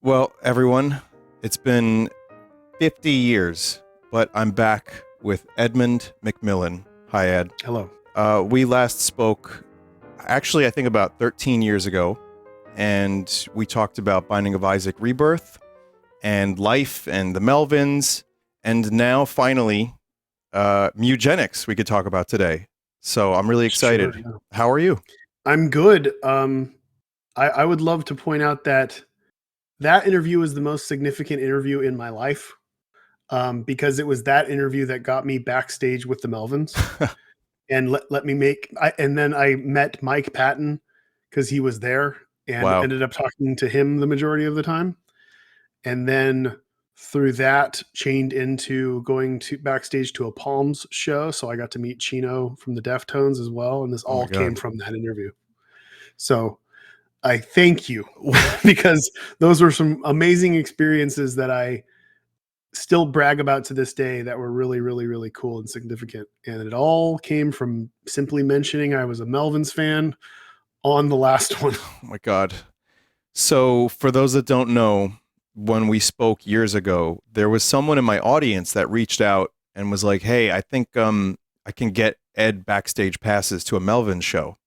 Well, everyone, it's been 50 years, but I'm back with Edmund McMillen. Hi, Ed. Hello. We last spoke, actually, I think about 13 years ago, and we talked about Binding of Isaac Rebirth and life and the Melvins, and now finally, Mewgenics we could talk about today. So I'm really excited. Sure, yeah. How are you? I'm good. I would love to point out that interview was the most significant interview in my life, because it was that interview that got me backstage with the Melvins and let me and then I met Mike Patton because he was there and Wow. ended up talking to him the majority of the time. And then through that chained into going to backstage to a Palms show. So I got to meet Chino from the Deftones as well. And this Oh my all came God. from that interview. So I thank you because those were some amazing experiences that I still brag about to this day that were really, really, really cool and significant. And it all came from simply mentioning I was a Melvins fan on the last one. Oh my God. So for those that don't know, when we spoke years ago, there was someone in my audience that reached out and was like, "Hey, I think I can get Ed backstage passes to a Melvin show."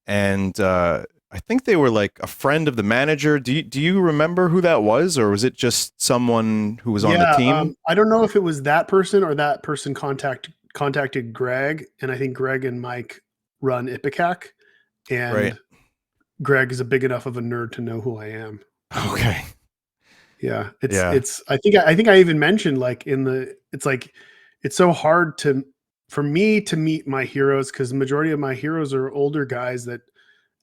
And I think they were like a friend of the manager. Do you remember who that was, or was it just someone who was on the team? I don't know if it was that person or that person contacted Greg, and I think Greg and Mike run Ipecac, and Right. Greg is a big enough of a nerd to know who I am. Okay. Yeah, Yeah. it's. I think I even mentioned like it's like it's so hard for me to meet my heroes because the majority of my heroes are older guys that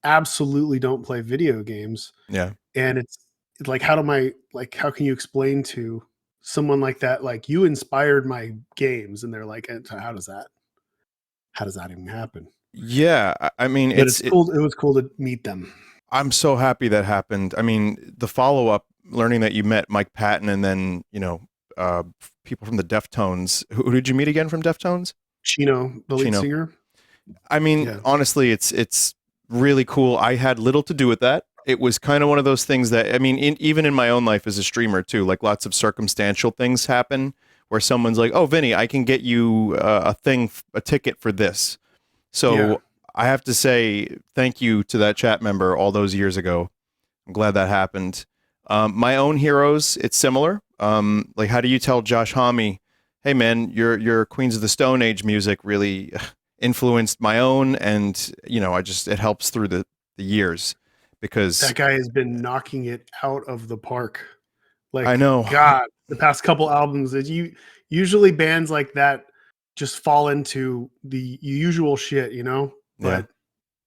absolutely don't play video games, Yeah. and it's like how can you explain to someone like that like you inspired my games, and they're like, how does that even happen? Yeah. I mean, But it's cool. It was cool to meet them. I'm so happy that happened. I mean, the follow up, learning that you met Mike Patton and then, uh, people from the Deftones. Who did you meet again from Deftones? Chino, the lead Chino. singer. I mean, Yeah. honestly, it's really cool. I had little to do with that. It was kind of one of those things that, I mean, even in my own life as a streamer too, like lots of circumstantial things happen where someone's like, "Oh, Vinny, I can get you a ticket for this." So Yeah. I have to say thank you to that chat member all those years ago. I'm glad that happened. My own heroes, it's similar. Like, how do you tell Josh Homme, "Hey, man, your Queens of the Stone Age music really influenced my own," and it helps through the years because That guy has been knocking it out of the park. I Like, know. God, the past couple albums that usually bands like that just fall into the usual shit, Yeah. but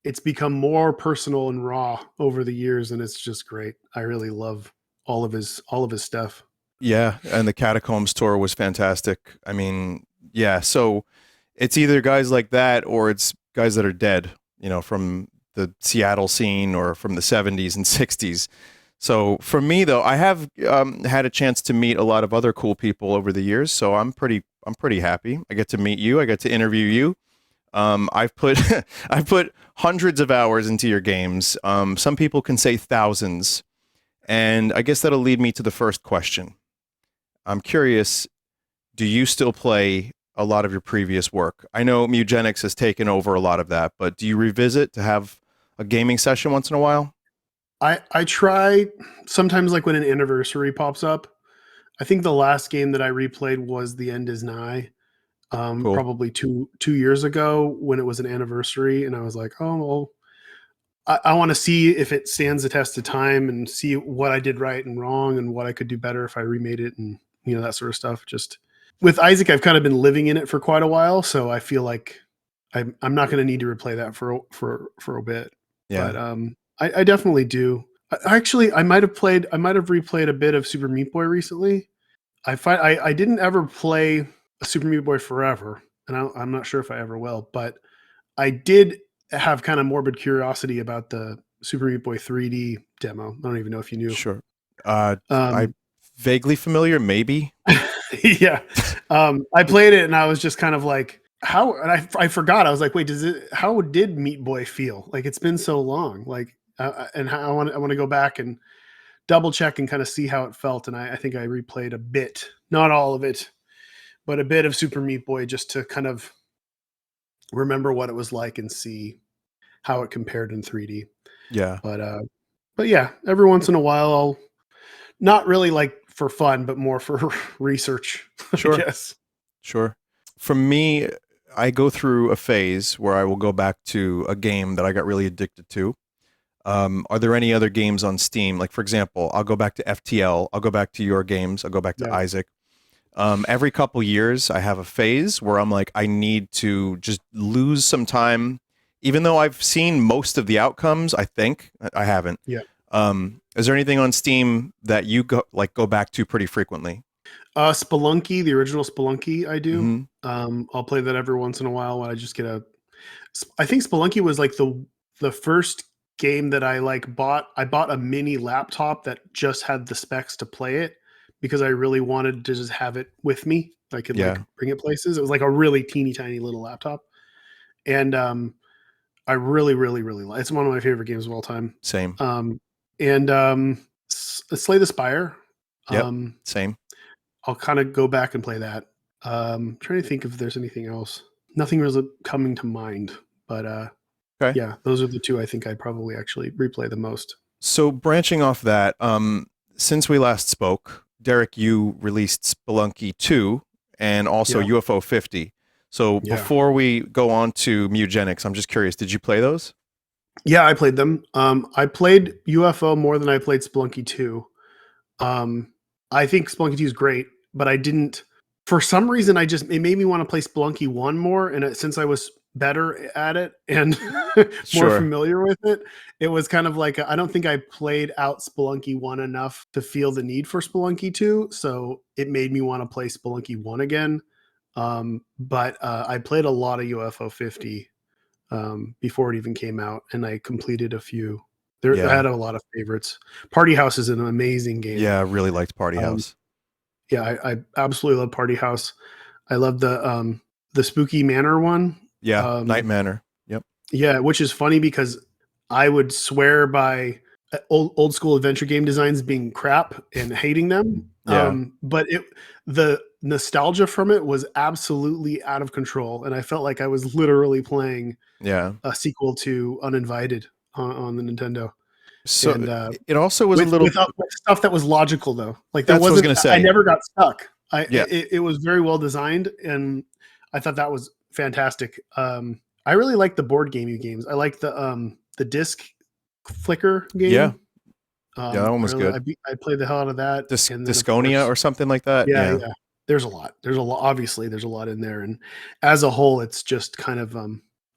it's become more personal and raw over the years, and it's just great. I really love all of his stuff. Yeah, and the Catacombs tour was fantastic. I mean, yeah, so it's either guys like that or it's guys that are dead, from the Seattle scene or from the 70s and 60s. So for me though, I have had a chance to meet a lot of other cool people over the years, so I'm pretty happy. I get to meet you, I get to interview you. I've put I've put hundreds of hours into your games. Some people can say thousands, and I guess that'll lead me to the first question. I'm curious, do you still play a lot of your previous work? I know Mewgenics has taken over a lot of that, but do you revisit to have a gaming session once in a while? I try sometimes like when an anniversary pops up. I think the last game that I replayed was The End Is Nigh. Cool. Probably two years ago when it was an anniversary, and I was like, oh well, I want to see if it stands the test of time and see what I did right and wrong and what I could do better if I remade it and that sort of stuff. Just with Isaac, I've kind of been living in it for quite a while, so I feel like I'm not going to need to replay that for a bit. Yeah. But I definitely do. Actually, I might have replayed a bit of Super Meat Boy recently. I didn't ever play a Super Meat Boy Forever, and I'm not sure if I ever will, but I did have kind of morbid curiosity about the Super Meat Boy 3D demo. I don't even know if you knew. Sure. I Um, vaguely familiar, maybe. yeah. I played it and I was just kind of like, how, and I forgot. I was like, wait, how did Meat Boy feel? Like it's been so long. Like, and how I want to go back and double check and kind of see how it felt. And I think I replayed a bit, not all of it, but a bit of Super Meat Boy just to kind of remember what it was like and see how it compared in 3D. Yeah. But yeah, every once in a while, I'll not really like for fun, but more for research, I Sure. guess. Sure. For me, I go through a phase where I will go back to a game that I got really addicted to. Are there any other games on Steam? Like, for example, I'll go back to FTL. I'll go back to your games. I'll go back to Yeah. Isaac. Every couple years, I have a phase where I'm like, I need to just lose some time, even though I've seen most of the outcomes. I think I haven't. Yeah. Is there anything on Steam that you go back to pretty frequently? Spelunky, the original Spelunky, I do. Hmm. I'll play that every once in a while when I just get a. I think Spelunky was like the first game that I like bought. I bought a mini laptop that just had the specs to play it because I really wanted to just have it with me. I could like Yeah, bring it places. It was like a really teeny tiny little laptop, and I really, really, really like. It's one of my favorite games of all time. same. And Slay the Spire. Yep, Um, same. I'll kind of go back and play that. Trying to think if there's anything else. Nothing really coming to mind, but Okay. yeah, those are the two I think I'd probably actually replay the most. So branching off that, since we last spoke, Derek, you released Spelunky 2 and also Yeah, UFO 50. So yeah, before we go on to Mewgenics, I'm just curious, did you play those? yeah. I played them. I played UFO more than I played Spelunky 2. Um, I think Spelunky 2 is great, but I didn't. For some reason, it made me want to play Spelunky 1 more, and since I was better at it and more Sure. familiar with it, it was kind of like I don't think I played out Spelunky 1 enough to feel the need for Spelunky 2, so it made me want to play Spelunky 1 again. But I played a lot of UFO 50 before it even came out, and I completed a few. I Yeah. had a lot of favorites. Party House is an amazing game. Yeah, I really liked Party Um, House. yeah, I absolutely love Party House. I love the Spooky Manor one. Yeah, Night Um, Manor. Yep. yeah, which is funny because I would swear by old school adventure game designs being crap and hating them. Yeah. But the nostalgia from it was absolutely out of control, and I felt like I was literally playing Yeah. a sequel to Uninvited on the Nintendo. So And it also was a with little. with stuff that was logical though. Like there That's what I was wasn't gonna I say. never got stuck. Yeah. It was very well designed and I thought that was fantastic. I really like the board gamey games. I like the disc flicker Yeah. game. Yeah, that one was good. I played the hell out of that. And then of Disconia course, or something like that. yeah, Yeah. yeah. There's a lot. There's a lot. Obviously, there's a lot in there, and as a whole, it's just kind of.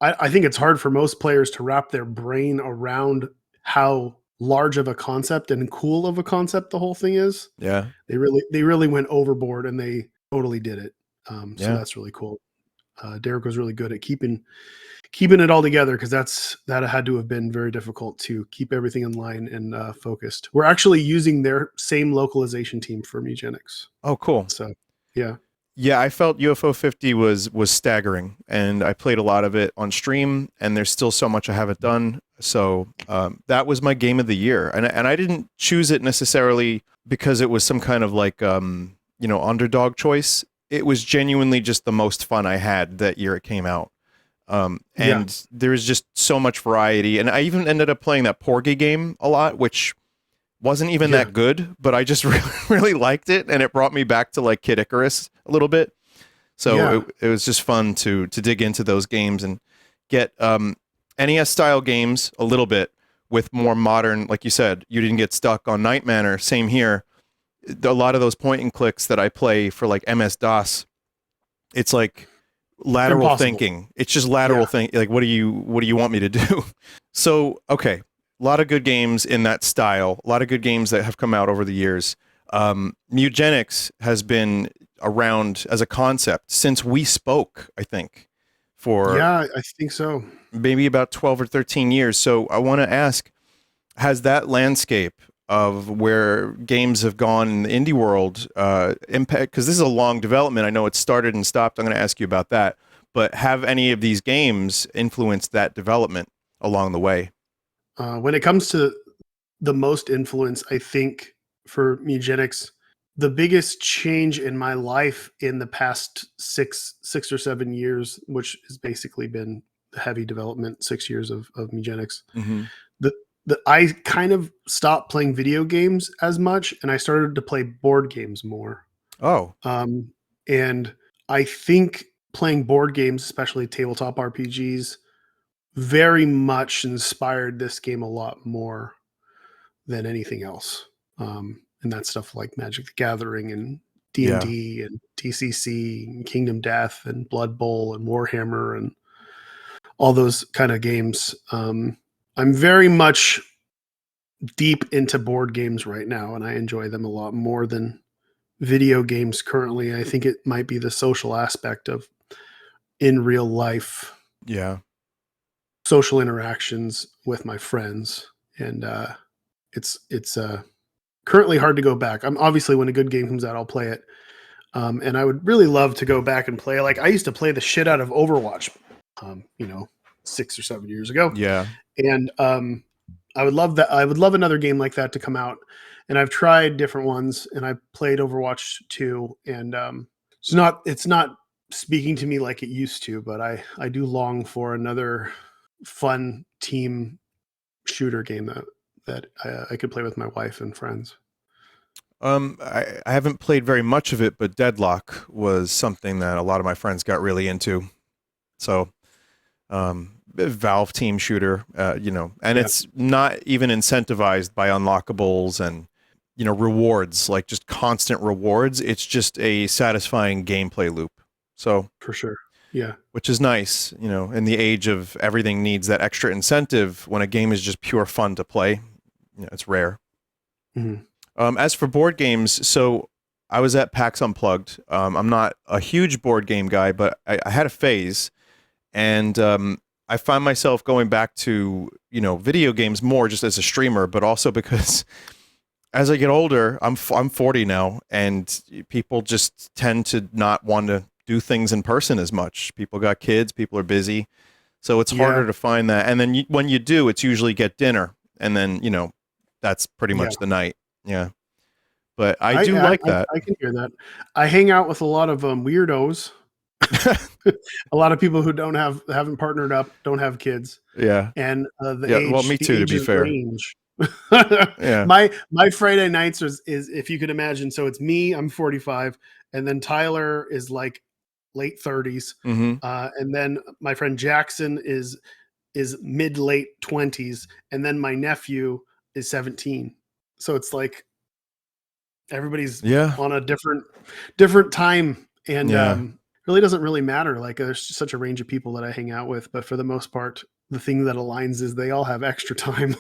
I think it's hard for most players to wrap their brain around how large of a concept and cool of a concept the whole thing is. Yeah. They really went overboard, and they totally did it. So Yeah. that's really cool. Derek was really good at keeping it all together because that had to have been very difficult to keep everything in line and focused. We're actually using their same localization team for Mewgenics. Oh, cool. So, yeah. Yeah, I felt UFO 50 was staggering, and I played a lot of it on stream, and there's still so much I haven't done. So that was my game of the year, and I didn't choose it necessarily because it was some kind of like underdog choice. It was genuinely just the most fun I had that year it came out. Yeah. And there was just so much variety, and I even ended up playing that Porgy game a lot, which wasn't even Yeah. that good, but I just really, really liked it, and it brought me back to like Kid Icarus a little bit. So Yeah. it was just fun to dig into those games and get NES style games a little bit with more modern, like you said, you didn't get stuck on Night Manor. Same here. A lot of those point and clicks that I play for like MS DOS, it's like lateral Impossible. thinking. It's just lateral Yeah. think. Like, what do you want me to do? So, okay, a lot of good games in that style. A lot of good games that have come out over the years. Mewgenics has been around as a concept since we spoke, I think, for Yeah, I think so. maybe about 12 or 13 years. So I want to ask, has that landscape of where games have gone in the indie world impact, because this is a long development, I know it started and stopped, I'm going to ask you about that, but have any of these games influenced that development along the way? When it comes to the most influence, I think, for Mewgenics. The biggest change in my life in the past 6 or 7 years, which has basically been the heavy development, 6 years of Mewgenics, Mm-hmm. the, I kind of stopped playing video games as much, and I started to play board games more. Oh, Um, and I think playing board games, especially tabletop RPGs, very much inspired this game a lot more than anything else. And that's stuff like Magic the Gathering and D and yeah, D and DCC and Kingdom Death and Blood Bowl and Warhammer and all those kind of games. I'm very much deep into board games right now, and I enjoy them a lot more than video games currently. I think it might be the social aspect of in real life yeah, social interactions with my friends, and it's currently hard to go back. I'm obviously when a good game comes out, I'll play it. And I would really love to go back and play. Like I used to play the shit out of Overwatch, you know, 6 or 7 years ago, yeah. and I would love that. I would love another game like that to come out. And I've tried different ones, and I played Overwatch 2, and it's not speaking to me like it used to, but I do long for another fun team shooter game that I could play with my wife and friends. I haven't played very much of it, but Deadlock was something that a lot of my friends got really into. So, Valve team shooter, and Yeah, it's not even incentivized by unlockables and, rewards, like just constant rewards. It's just a satisfying gameplay loop. So, for sure. Yeah. which is nice, in the age of everything needs that extra incentive when a game is just pure fun to play. It's rare. Mhm. As for board games, so I was at PAX Unplugged. I'm not a huge board game guy, but I had a phase, and I find myself going back to video games more just as a streamer, but also because as I get older, I'm 40 now, and people just tend to not want to do things in person as much. People got kids, people are busy, so it's Yeah. harder to find that. And then when you do, it's usually get dinner, and then that's pretty Yeah. much the night. Yeah. But I I do I like that. I can hear that. I hang out with a lot of, weirdos, a lot of people who haven't partnered up, don't have kids, Yeah. and, Yeah. Well, me the too, to be ages fair. range. Yeah. My Friday nights is if you could imagine, so it's me, I'm 45, and then Tyler is, like, late 30s, Mm-hmm. and then my friend Jackson is mid late 20s, and then my nephew is 17. So it's like everybody's Yeah. on a different time, and Yeah. really doesn't really matter. Like there's such a range of people that I hang out with, but for the most part, the thing that aligns is they all have extra time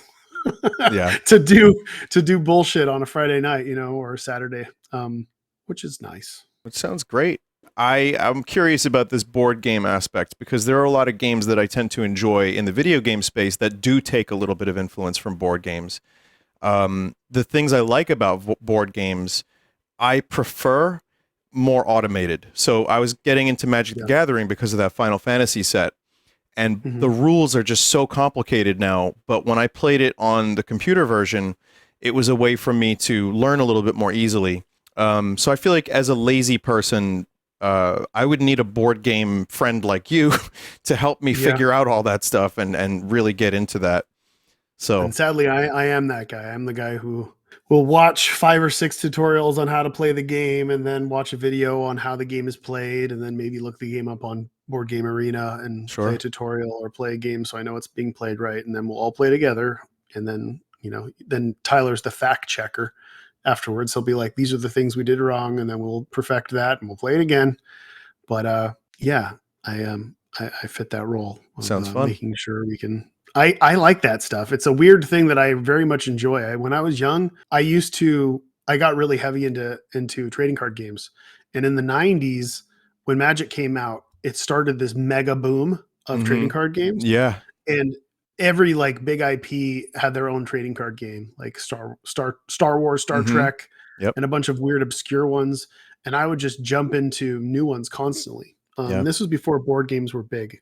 Yeah. to do bullshit on a Friday night, or a Saturday, which is nice. Which sounds great. I'm curious about this board game aspect because there are a lot of games that I tend to enjoy in the video game space that do take a little bit of influence from board games. The things I like about board games, I prefer more automated. So I was getting into Magic the Yeah. Gathering because of that Final Fantasy set, and Hmm. the rules are just so complicated now. But when I played it on the computer version, it was a way for me to learn a little bit more easily. So I feel like as a lazy person, I would need a board game friend like you to help me Yeah. figure out all that stuff and really get into that. So And sadly, I am that guy. I'm the guy who will watch 5 or 6 tutorials on how to play the game, and then watch a video on how the game is played, and then maybe look the game up on Board Game Arena and play a sure, tutorial or play a game so I know it's being played right, and then we'll all play together. And then then Tyler's the fact checker. Afterwards, he'll be like, "These are the things we did wrong," and then we'll perfect that and we'll play it again. But yeah, I fit that role of sounds fun. making sure we can. I like that stuff. It's a weird thing that I very much enjoy. When I was young, I got really heavy into trading card games, and in the '90s when Magic came out, it started this mega boom of Hmm. trading card games, Yeah. and every like big IP had their own trading card game, like Star Wars, Star Hmm. Trek, Yep. and a bunch of weird obscure ones. And I would just jump into new ones constantly. Yeah. This was before board games were big,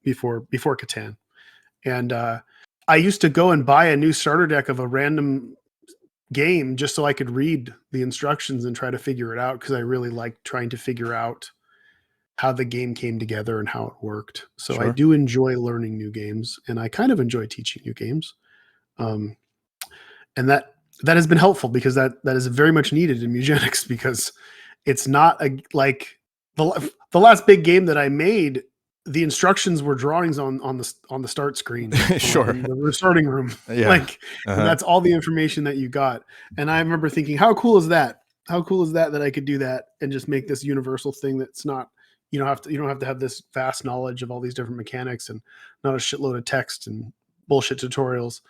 before Catan, and I used to go and buy a new starter deck of a random game just so I could read the instructions and try to figure it out, because I really liked trying to figure out how the game came together and how it worked. So I Sure. do enjoy learning new games, and I kind of enjoy teaching new games. Um, and that has been helpful, because that is very much needed in Mewgenics, because it's not like the last big game that I made. The instructions were drawings on the start screen Sure. in the restarting room. Yeah. Like, and Uh-huh. that's all the information that you got. And I remember thinking, how cool is that? How cool is that I could do that and just make this universal thing that's not, you don't have to have this vast knowledge of all these different mechanics and not a shitload of text and bullshit tutorials.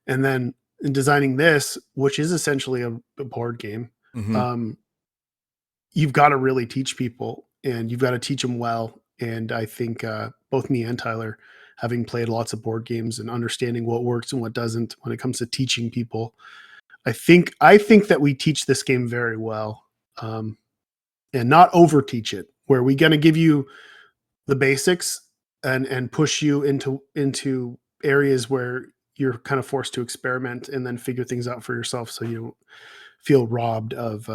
And then in designing this, which is essentially a board game, Hmm. um, you've got to really teach people, and you've got to teach them well. And I think both me and Tyler, having played lots of board games and understanding what works and what doesn't when it comes to teaching people, I think that we teach this game very well, and not over teach it. Where we going to give you the basics and push you into areas where you're kind of forced to experiment and then figure things out for yourself, so you don't feel robbed of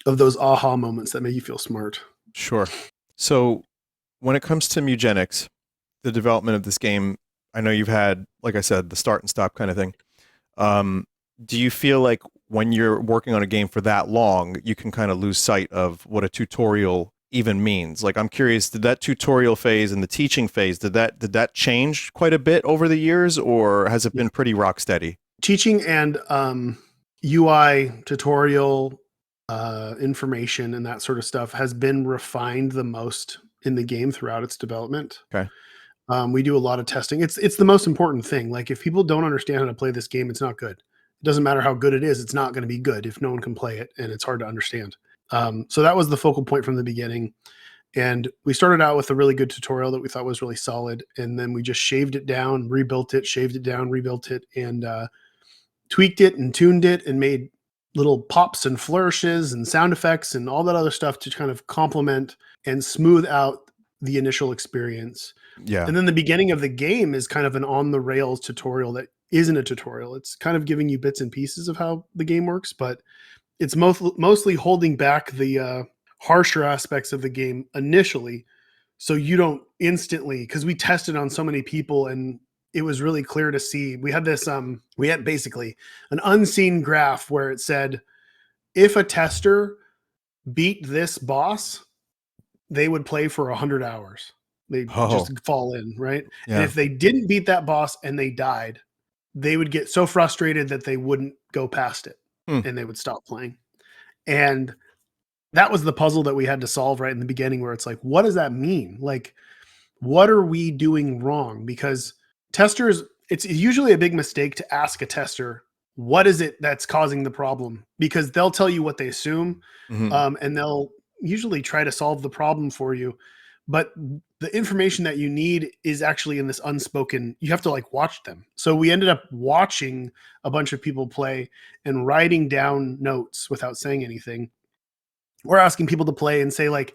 those aha moments that make you feel smart. Sure. So when it comes to Mewgenics, the development of this game, I know you've had, like I said, the start and stop kind of thing. Um, do you feel like when you're working on a game for that long, you can kind of lose sight of what a tutorial even means? Like, I'm curious, did that tutorial phase and the teaching phase, did that change quite a bit over the years, or has it Yeah. been pretty rock steady? Teaching and UI tutorial information and that sort of stuff has been refined the most in the game throughout its development. Okay. We do a lot of testing. It's the most important thing. Like, if people don't understand how to play this game, it's not good. It doesn't matter how good it is; it's not going to be good if no one can play it, and it's hard to understand. So that was the focal point from the beginning. And we started out with a really good tutorial that we thought was really solid, and then we just shaved it down, rebuilt it, shaved it down, rebuilt it, and tweaked it and tuned it and made little pops and flourishes and sound effects and all that other stuff to kind of complement and smooth out the initial experience. Yeah. And then the beginning of the game is kind of an on the rails tutorial that isn't a tutorial. It's kind of giving you bits and pieces of how the game works, but it's mostly holding back the harsher aspects of the game initially, so you don't instantly, because we tested on so many people and it was really clear to see. We had this we had basically an unseen graph where it said, if a tester beat this boss, they would play for 100 hours. They Oh, just fall in, right? And yeah. if they didn't beat that boss and they died, they would get so frustrated that they wouldn't go past it Hmm. and they would stop playing. And that was the puzzle that we had to solve right in the beginning, where it's like, what does that mean? Like, what are we doing wrong? Because testers, it's usually a big mistake to ask a tester, what is it that's causing the problem? Because they'll tell you what they assume, Hmm. and they'll usually try to solve the problem for you. But the information that you need is actually in this unspoken, you have to like watch them. So we ended up watching a bunch of people play and writing down notes without saying anything. We're asking people to play and say, like,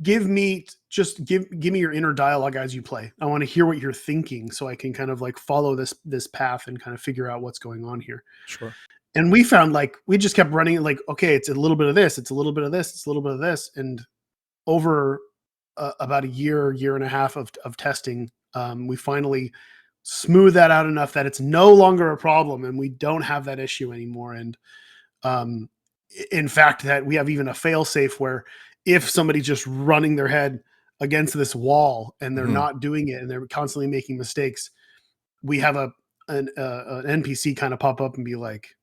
give me your inner dialogue as you play. I want to hear what you're thinking, so I can kind of like follow this path and kind of figure out what's going on here. Sure. And we found, like, we just kept running it, like, okay, it's a little bit of this, it's a little bit of this, it's a little bit of this. And over about a year and a half of testing, we finally smooth that out enough that it's no longer a problem and we don't have that issue anymore. And um, in fact, that we have even a fail safe where if somebody's just running their head against this wall and they're Hmm. not doing it and they're constantly making mistakes, we have an NPC kind of pop up and be like,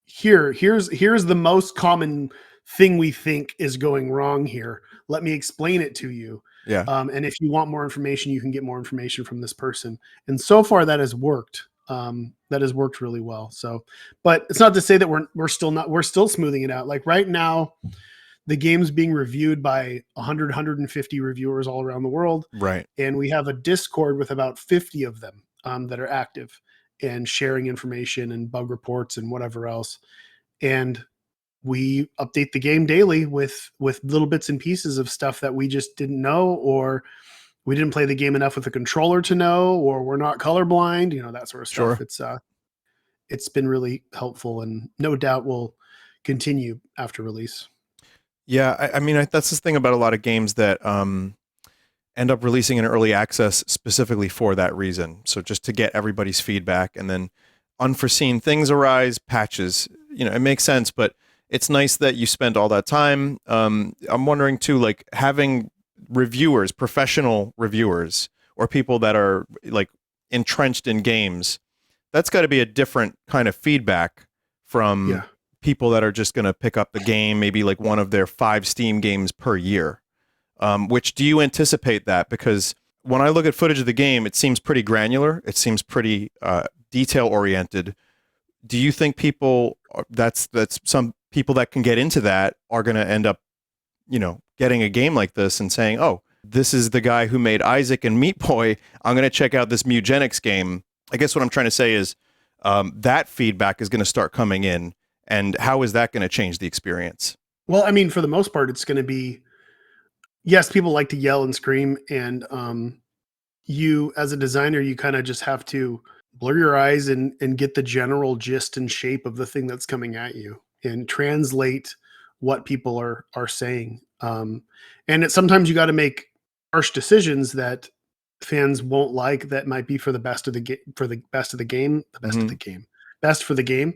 here's the most common thing we think is going wrong here. Let me explain it to you. Yeah. And if you want more information, you can get more information from this person. And so far, that has worked. That has worked really well. So, but it's not to say that we're still smoothing it out. Like right now, the game's being reviewed by 150 reviewers all around the world, Right. and we have a Discord with about 50 of them that are active and sharing information and bug reports and whatever else. And we update the game daily with little bits and pieces of stuff that we just didn't know, or we didn't play the game enough with a controller to know, or we're not colorblind, that sort of stuff. Sure. It's been really helpful, and no doubt will continue after release. Yeah, I mean, that's the thing about a lot of games that end up releasing in early access specifically for that reason. So just to get everybody's feedback, and then unforeseen things arise, patches. It makes sense, but it's nice that you spent all that time. I'm wondering too, like having reviewers, professional reviewers, or people that are like entrenched in games. That's got to be a different kind of feedback from Yeah. people that are just going to pick up the game, maybe like one of their 5 Steam games per year. Which do you anticipate that? Because when I look at footage of the game, it seems pretty granular. It seems pretty detail oriented. Do you think that's some people that can get into that are going to end up, getting a game like this and saying, oh, this is the guy who made Isaac and Meat Boy. I'm going to check out this Mewgenics game. I guess what I'm trying to say is that feedback is going to start coming in. And how is that going to change the experience? Well, I mean, for the most part, it's going to be, yes, people like to yell and scream, and you, as a designer, you kind of just have to blur your eyes and get the general gist and shape of the thing that's coming at you, and translate what people are saying. And sometimes you got to make harsh decisions that fans won't like. That might be for the best of the game, best for the game.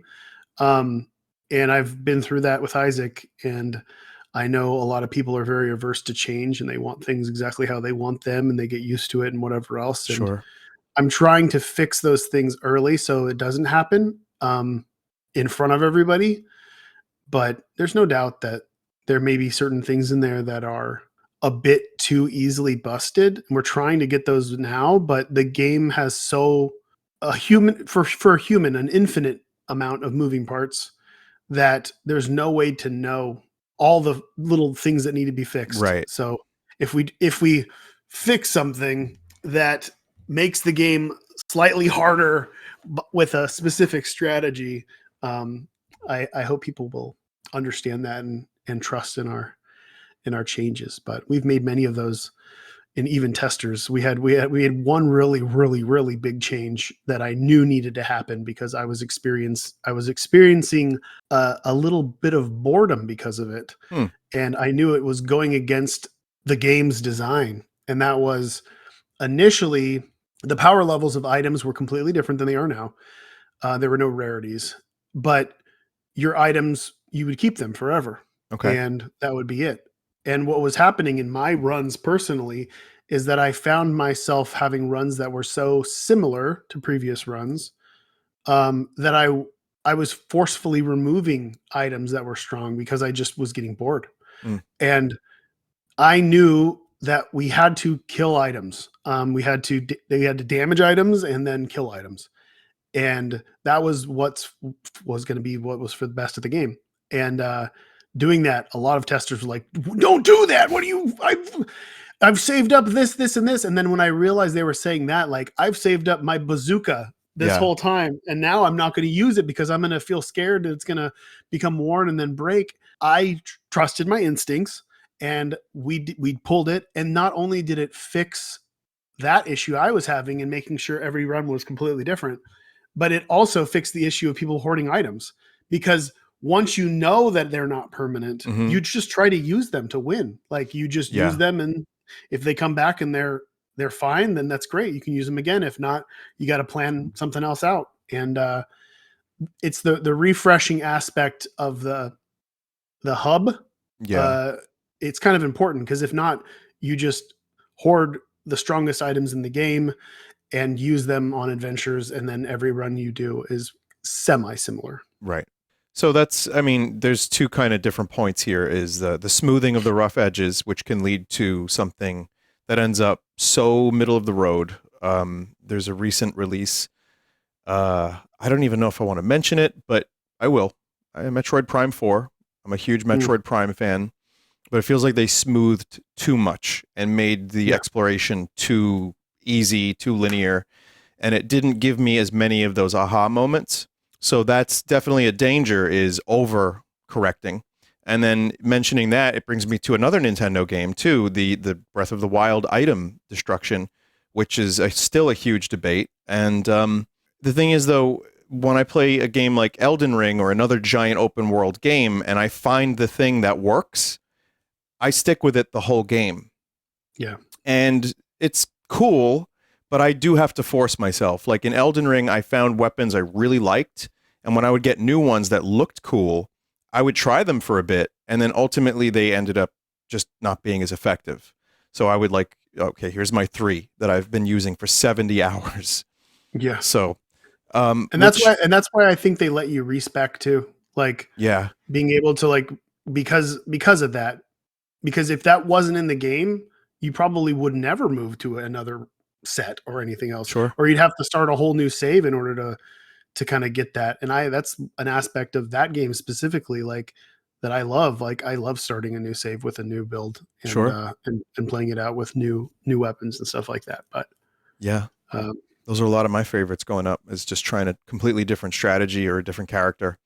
And I've been through that with Isaac, and I know a lot of people are very averse to change, and they want things exactly how they want them, and they get used to it and whatever else. And Sure. I'm trying to fix those things early so it doesn't happen in front of everybody. But there's no doubt that there may be certain things in there that are a bit too easily busted. And we're trying to get those now, but the game has an infinite amount of moving parts that there's no way to know all the little things that need to be fixed. Right. So if we fix something that makes the game slightly harder with a specific strategy, I hope people will understand that and trust in our changes. But we've made many of those in even testers. We had one really, really, really big change that I knew needed to happen because I was experiencing a little bit of boredom because of it. And I knew it was going against the game's design. And that was, initially, the power levels of items were completely different than they are now. There were no rarities, but your items, you would keep them forever. Okay. And that would be it. And what was happening in my runs personally is that I found myself having runs that were so similar to previous runs that I was forcefully removing items that were strong because I just was getting bored. And I knew that we had to kill items. They had to damage items and then kill items. And that was what was going to be what was for the best of the game. And doing that, a lot of testers were like, "Don't do that. What do you? I've saved up this, and this." And then when I realized they were saying that, like, I've saved up my bazooka this whole time, and now I'm not going to use it because I'm going to feel scared that it's going to become worn and then break. I trusted my instincts, and we pulled it. And not only did it fix that issue I was having and making sure every run was completely different, but it also fixed the issue of people hoarding items, because once you know that they're not permanent, you just try to use them to win. Like, you just use them, and if they come back and they're fine, then that's great. You can use them again. If not, you got to plan something else out. And it's the refreshing aspect of the hub. It's kind of important, because if not, you just hoard the strongest items in the game and use them on adventures, and then every run you do is semi-similar. Right. So there's two kind of different points here, is the smoothing of the rough edges, which can lead to something that ends up so middle of the road. There's a recent release. I don't even know if I want to mention it, but I will. Metroid Prime 4. I'm a huge Metroid Prime fan, but it feels like they smoothed too much and made the exploration too easy, too linear, and it didn't give me as many of those aha moments. So that's definitely a danger, is over correcting. And then mentioning that, it brings me to another Nintendo game too, the Breath of the Wild item destruction, which is still a huge debate. And the thing is, though, when I play a game like Elden Ring or another giant open world game, and I find the thing that works, I stick with it the whole game. Yeah. And it's cool, but I do have to force myself. Like in Elden Ring, I found weapons I really liked, and when I would get new ones that looked cool, I would try them for a bit, and then ultimately they ended up just not being as effective. So I would like, okay, here's my 3 that I've been using for 70 hours. Yeah. So, And that's why I think they let you respec too. Like, yeah, being able to, like, because of that, because if that wasn't in the game, you probably would never move to another set or anything else, sure, or you'd have to start a whole new save in order to kind of get that. And that's an aspect of that game specifically, like, that I love. Like, I love starting a new save with a new build, sure, and playing it out with new weapons and stuff like that. But yeah. um, Those are a lot of my favorites going up. Is just trying a completely different strategy or a different character.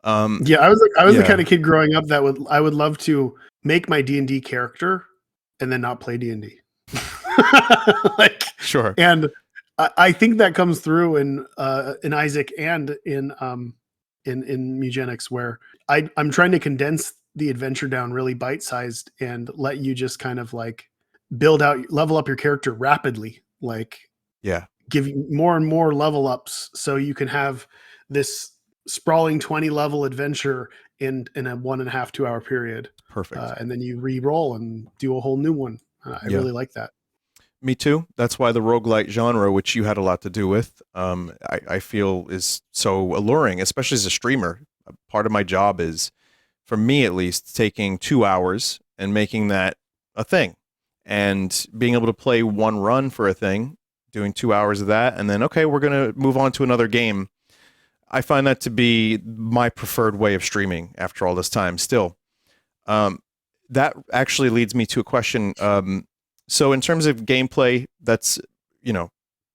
yeah, I was the kind Yeah, of kid growing up that I would love to make my D&D character and then not play D&D. Like, sure. and I think that comes through in Isaac and in Mewgenics, where I'm trying to condense the adventure down really bite-sized and let you just kind of like level up your character rapidly, like Yeah, give you more and more level ups so you can have this sprawling 20 level adventure in a 1.5 2 hour period, perfect. and then you re-roll and do a whole new one. I Yeah. really like that. Me too. That's why the roguelite genre, which you had a lot to do with, I feel is so alluring, especially as a streamer. Part of my job is, for me at least, taking 2 hours and making that a thing. And being able to play one run for a thing, doing 2 hours of that, and then, okay, we're going to move on to another game. I find that to be my preferred way of streaming after all this time still. Um, that actually leads me to a question. So in terms of gameplay, that's, you know,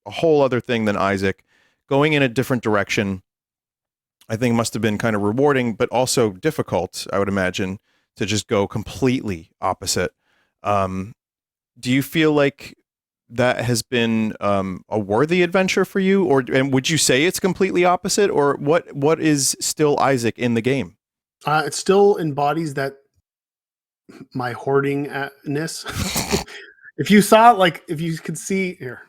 a whole other thing than Isaac. Going in a different direction, I think must have been kind of rewarding, but also difficult, I would imagine, to just go completely opposite. Um, do you feel like that has been a worthy adventure for you, or and would you say it's completely opposite, or what is still Isaac in the game? It still embodies that my hoardingness. If you saw, like, if you could see here,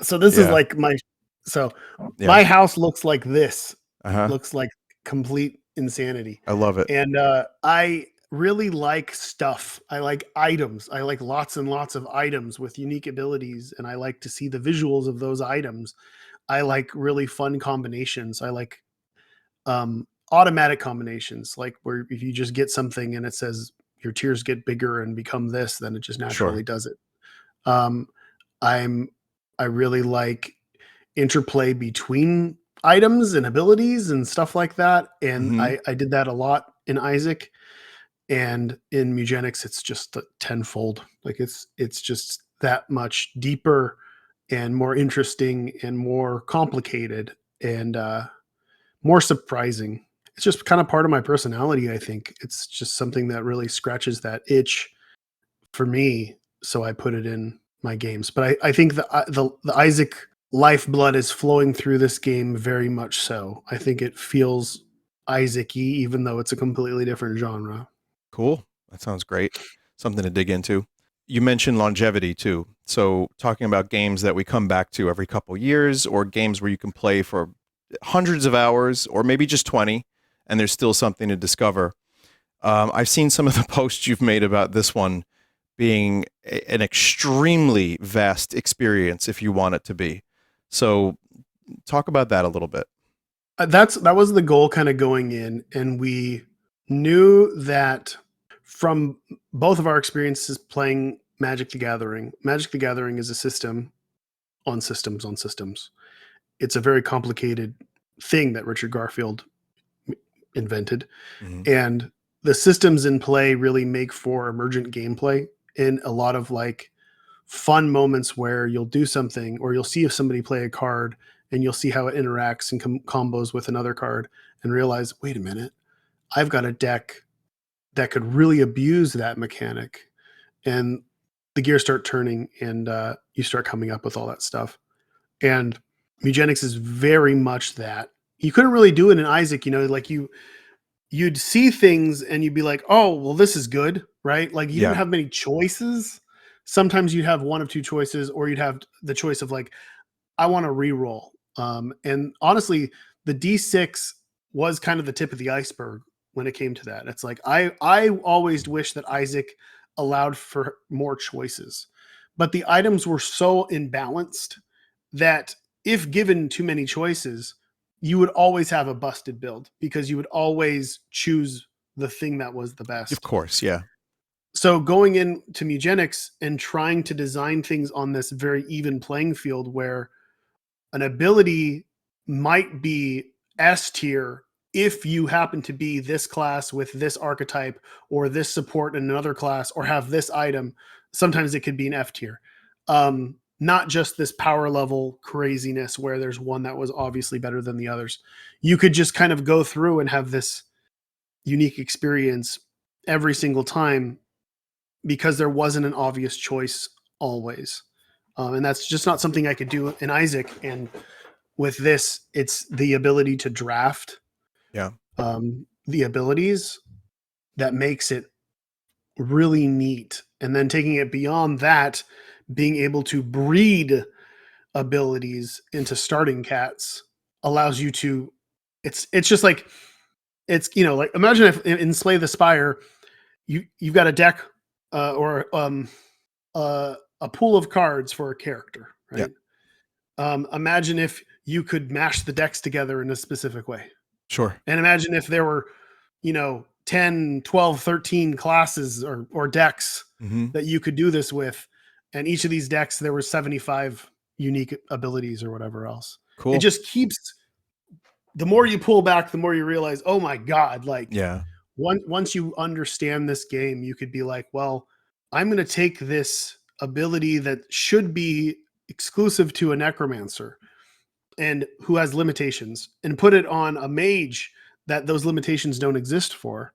so this is Yeah, like so yeah, my house looks like this, uh-huh. looks like complete insanity. I love it. And I really like stuff. I like items. I like lots and lots of items with unique abilities, and I like to see the visuals of those items. I like really fun combinations. I like automatic combinations, like where if you just get something and it says your tears get bigger and become this, then it just Sure. naturally does it. Um, I'm I really like interplay between items and abilities and stuff like that, and Hmm. I did that a lot in Isaac, and in Mewgenics it's just tenfold. Like, it's just that much deeper and more interesting and more complicated, and more surprising. It's just kind of part of my personality, I think. It's just something that really scratches that itch for me, so I put it in my games. But I think the Isaac lifeblood is flowing through this game very much so. I think it feels Isaac-y, even though it's a completely different genre. Cool. That sounds great. Something to dig into. You mentioned longevity too. So talking about games that we come back to every couple years, or games where you can play for hundreds of hours, or maybe just 20, and there's still something to discover. I've seen some of the posts you've made about this one being an extremely vast experience if you want it to be. So talk about that a little bit. That was the goal kind of going in, and we knew that from both of our experiences playing Magic the Gathering. Magic the Gathering is a system on systems on systems. It's a very complicated thing that Richard Garfield invented, Hmm. and the systems in play really make for emergent gameplay in a lot of, like, fun moments where you'll do something, or you'll see if somebody play a card and you'll see how it interacts and combos with another card, and realize, wait a minute, I've got a deck that could really abuse that mechanic, and the gears start turning, and you start coming up with all that stuff. And Mewgenics is very much that. You couldn't really do it in Isaac, like you'd see things and you'd be like, oh, well, this is good, right? Like you didn't Yeah. have many choices. Sometimes you'd have one of two choices, or you'd have the choice of like, I want to re-roll. And honestly, the D6 was kind of the tip of the iceberg when it came to that. It's like I always wish that Isaac allowed for more choices, but the items were so imbalanced that if given too many choices, you would always have a busted build because you would always choose the thing that was the Of best. course. Yeah. So going into Mewgenics and trying to design things on this very even playing field where an ability might be S tier if you happen to be this class with this archetype or this support in another class or have this item. Sometimes it could be an F tier. Not just this power level craziness where there's one that was obviously better than the others. You could just kind of go through and have this unique experience every single time because there wasn't an obvious choice always. And that's just not something I could do in Isaac. And with this, it's the ability to draft Yeah. the abilities that makes it really neat. And then taking it beyond that, being able to breed abilities into starting cats allows you to. It's just like like imagine if in Slay the Spire you've got a deck or a pool of cards for a character, Yeah. right? Imagine if you could mash the decks together in a specific way. Sure. And imagine if there were, 10, 12, 13 classes or decks Mm-hmm. that you could do this with. And each of these decks, there were 75 unique abilities or whatever else. It Cool. just keeps, the more you pull back, the more you realize, oh my God, like Yeah. once you understand this game, you could be like, well, I'm going to take this ability that should be exclusive to a necromancer and who has limitations and put it on a mage that those limitations don't exist for.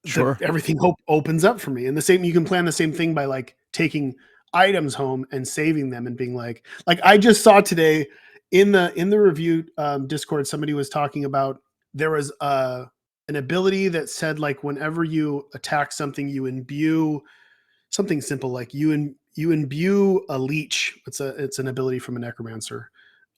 Sure. Everything opens up for me. And the same, you can plan the same thing by like taking items home and saving them and being like I just saw today in the review Discord, somebody was talking about there was an ability that said like whenever you attack something, you imbue something simple like you imbue a leech. It's an ability from a necromancer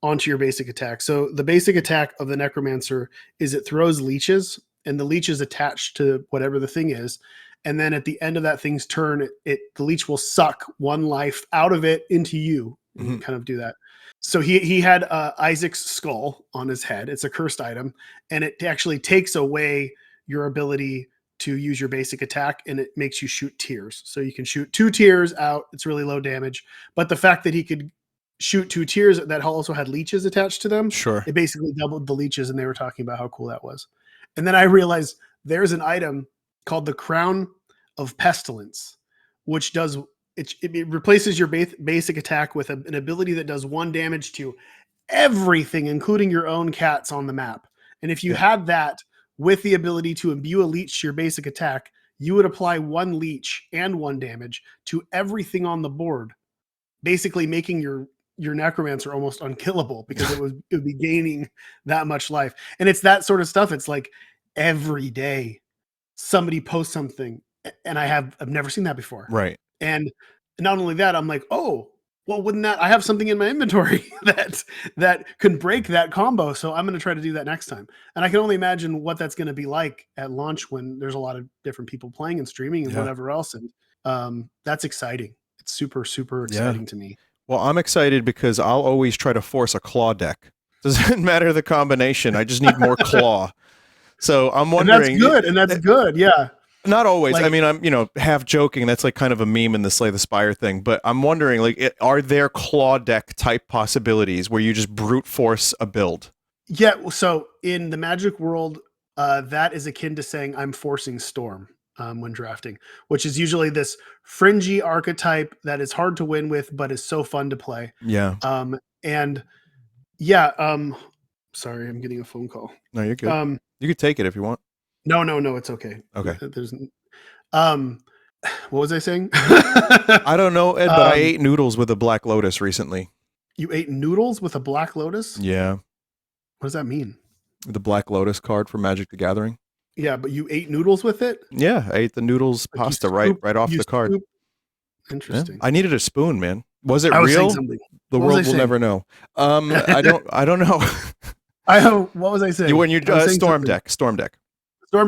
onto your basic attack. So the basic attack of the necromancer is it throws leeches, and the leech is attached to whatever the thing is. And then at the end of that thing's turn, the leech will suck one life out of it into you and Mm-hmm. kind of do that. So he had Isaac's skull on his head. It's a cursed item, and it actually takes away your ability to use your basic attack, and it makes you shoot tears. So you can shoot 2 tears out. It's really low damage. But the fact that he could shoot 2 tears that also had leeches attached to them, Sure. it basically doubled the leeches, and they were talking about how cool that was. And then I realized there's an item called the Crown of Pestilence, which does it replaces your basic attack with an ability that does 1 damage to everything, including your own cats on the map. And if you Yeah. had that with the ability to imbue a leech to your basic attack, you would apply 1 leech and 1 damage to everything on the board, basically making your necromancer almost unkillable because it would be gaining that much life. And it's that sort of stuff. It's like every day somebody posts something, and I've never seen that before. Right. And not only that, I'm like, oh, well, wouldn't that I have something in my inventory that can break that combo. So I'm going to try to do that next time. And I can only imagine what that's going to be like at launch when there's a lot of different people playing and streaming and Yeah. whatever else. And that's exciting. It's super, super Yeah. exciting to me. Well, I'm excited because I'll always try to force a claw deck. Doesn't matter the combination. I just need more claw. So I'm wondering. And that's good. Yeah. Not always. Like- I mean, I'm half joking. That's like kind of a meme in the Slay the Spire thing. But I'm wondering, like, are there claw deck type possibilities where you just brute force a build? Yeah. So in the Magic world, that is akin to saying I'm forcing Storm when drafting, which is usually this fringy archetype that is hard to win with, but is so fun to play. Yeah. And yeah. Sorry, I'm getting a phone call. No, you're good. You could take it if you want. No, it's okay. Okay. There's um what was I saying? I don't know, Ed, but I um ate noodles with a Black Lotus recently. you ate noodles with a Black Lotus? Yeah. What does that mean? The Black Lotus card for Magic the Gathering. Yeah, but you ate noodles with it? Yeah, I ate the noodles Like pasta right off the card. Yeah. Interesting. I needed a spoon, man. Was it I was saying real? something. The What was I world will saying? never know. I don't know. What was I saying? You when you I was saying storm something. deck. Storm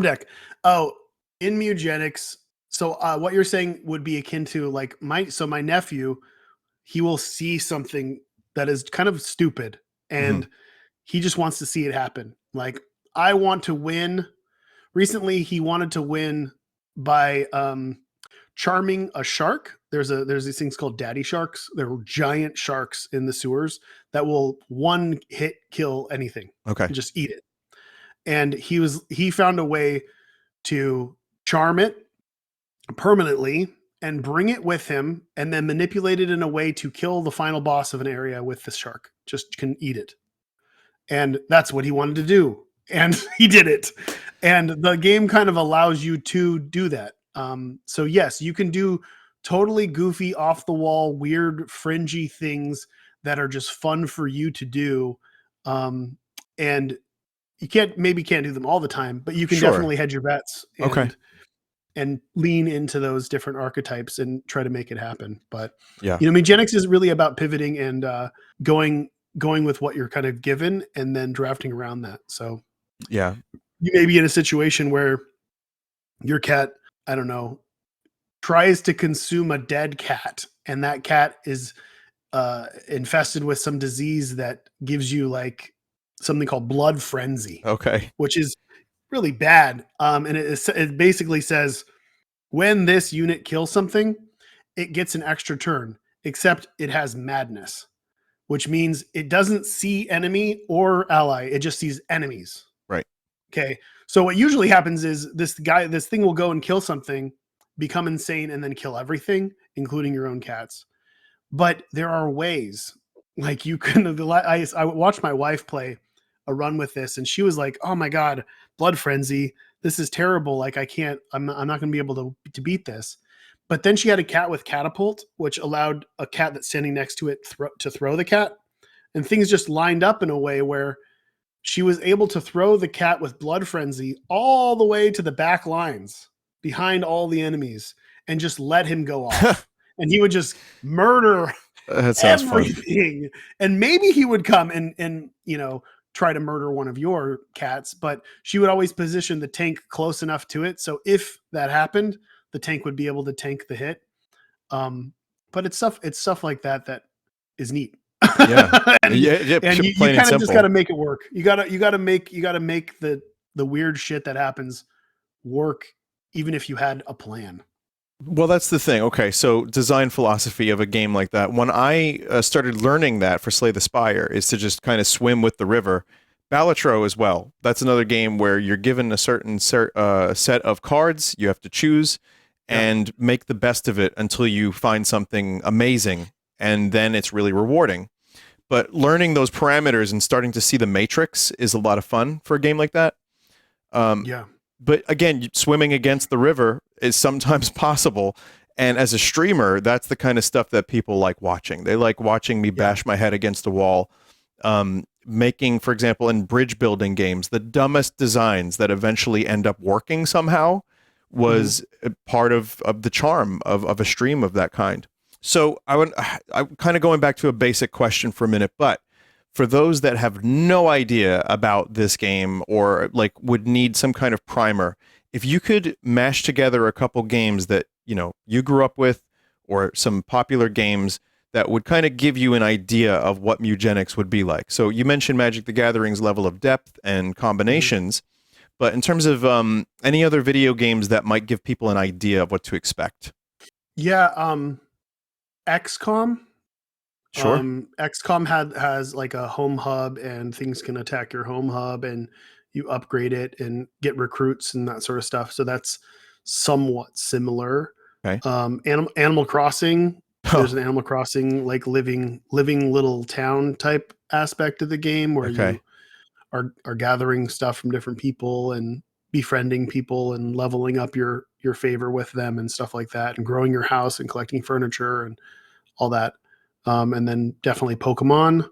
deck. Oh, in Mewgenics. So what you're saying would be akin to like my nephew, he will see something that is kind of stupid and he just wants to see it happen. Like, I want to win. Recently he wanted to win by charming a shark. There's these things called daddy sharks. They're giant sharks in the sewers that will one hit kill anything. Okay. And just eat it. And he found a way to charm it permanently and bring it with him and then manipulate it in a way to kill the final boss of an area with the shark. Just can eat it. And that's what he wanted to do. And he did it. And the game kind of allows you to do that. So yes, you can do totally goofy, off the wall, weird, fringy things that are just fun for you to do. And you can't do them all the time, but you can definitely hedge your bets and lean into those different archetypes and try to make it happen. But yeah, Mewgenics is really about pivoting and going with what you're kind of given and then drafting around that. So yeah, you may be in a situation where your cat, I don't know, tries to consume a dead cat, and that cat is infested with some disease that gives you like something called blood frenzy. Okay. Which is really bad. And it basically says when this unit kills something, it gets an extra turn, except it has madness, which means it doesn't see enemy or ally. It just sees enemies. Right. Okay. So what usually happens is this thing will go and kill something, become insane, and then kill everything, including your own cats. But there are ways, like you can. I watched my wife play a run with this, and she was like, "Oh my god, blood frenzy! This is terrible. Like I'm not going to be able to beat this." But then she had a cat with catapult, which allowed a cat that's standing next to it to throw the cat, and things just lined up in a way where she was able to throw the cat with blood frenzy all the way to the back lines behind all the enemies and just let him go off. And he would just murder everything. Fun. And maybe he would come and try to murder one of your cats, but she would always position the tank close enough to it. So if that happened, the tank would be able to tank the hit. But it's stuff like that is neat. Yeah. and you kind of just got to make it work. You got to make the weird shit that happens work, even if you had a plan. Well, that's the thing. Okay, so design philosophy of a game like that. When I started learning that for Slay the Spire is to just kind of swim with the river. Balatro as well. That's another game where you're given a certain set of cards. You have to choose and make the best of it until you find something amazing, and then it's really rewarding. But learning those parameters and starting to see the matrix is a lot of fun for a game like that. But again, swimming against the river is sometimes possible. And as a streamer, that's the kind of stuff that people like watching. They like watching me bash my head against a wall. Making, for example, in bridge building games, the dumbest designs that eventually end up working somehow was part of the charm of a stream of that kind. So I'm kind of going back to a basic question for a minute, but for those that have no idea about this game or like would need some kind of primer, if you could mash together a couple games that, you grew up with or some popular games that would kind of give you an idea of what Mewgenics would be like. So you mentioned Magic the Gathering's level of depth and combinations, but in terms of any other video games that might give people an idea of what to expect. Yeah, XCOM. Sure. XCOM has like a home hub, and things can attack your home hub, and you upgrade it and get recruits and that sort of stuff. So that's somewhat similar. Okay. Animal Crossing. There's an Animal Crossing like living little town type aspect of the game where you are gathering stuff from different people and befriending people and leveling up your favor with them and stuff like that, and growing your house and collecting furniture and all that. And then definitely Pokemon,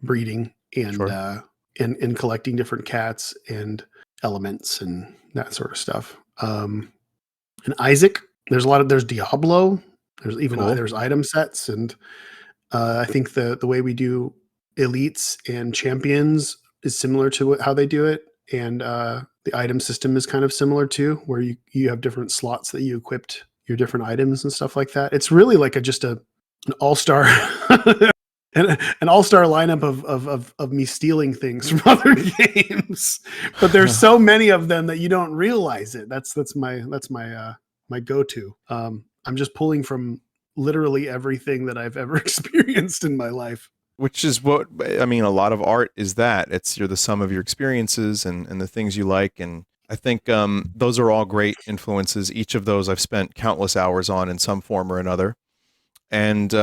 breeding and Sure. and collecting different cats and elements and that sort of stuff. And Isaac, there's Diablo, Cool. there's item sets, and I think the way we do elites and champions is similar to how they do it, and the item system is kind of similar too, where you have different slots that you equipped your different items and stuff like that. It's really like just an all-star an all-star lineup of me stealing things from other games, but there's so many of them that you don't realize it. That's my go-to. I'm just pulling from literally everything that I've ever experienced in my life. Which is what I mean. A lot of art is that you're the sum of your experiences and the things you like. And I think those are all great influences. Each of those I've spent countless hours on in some form or another. And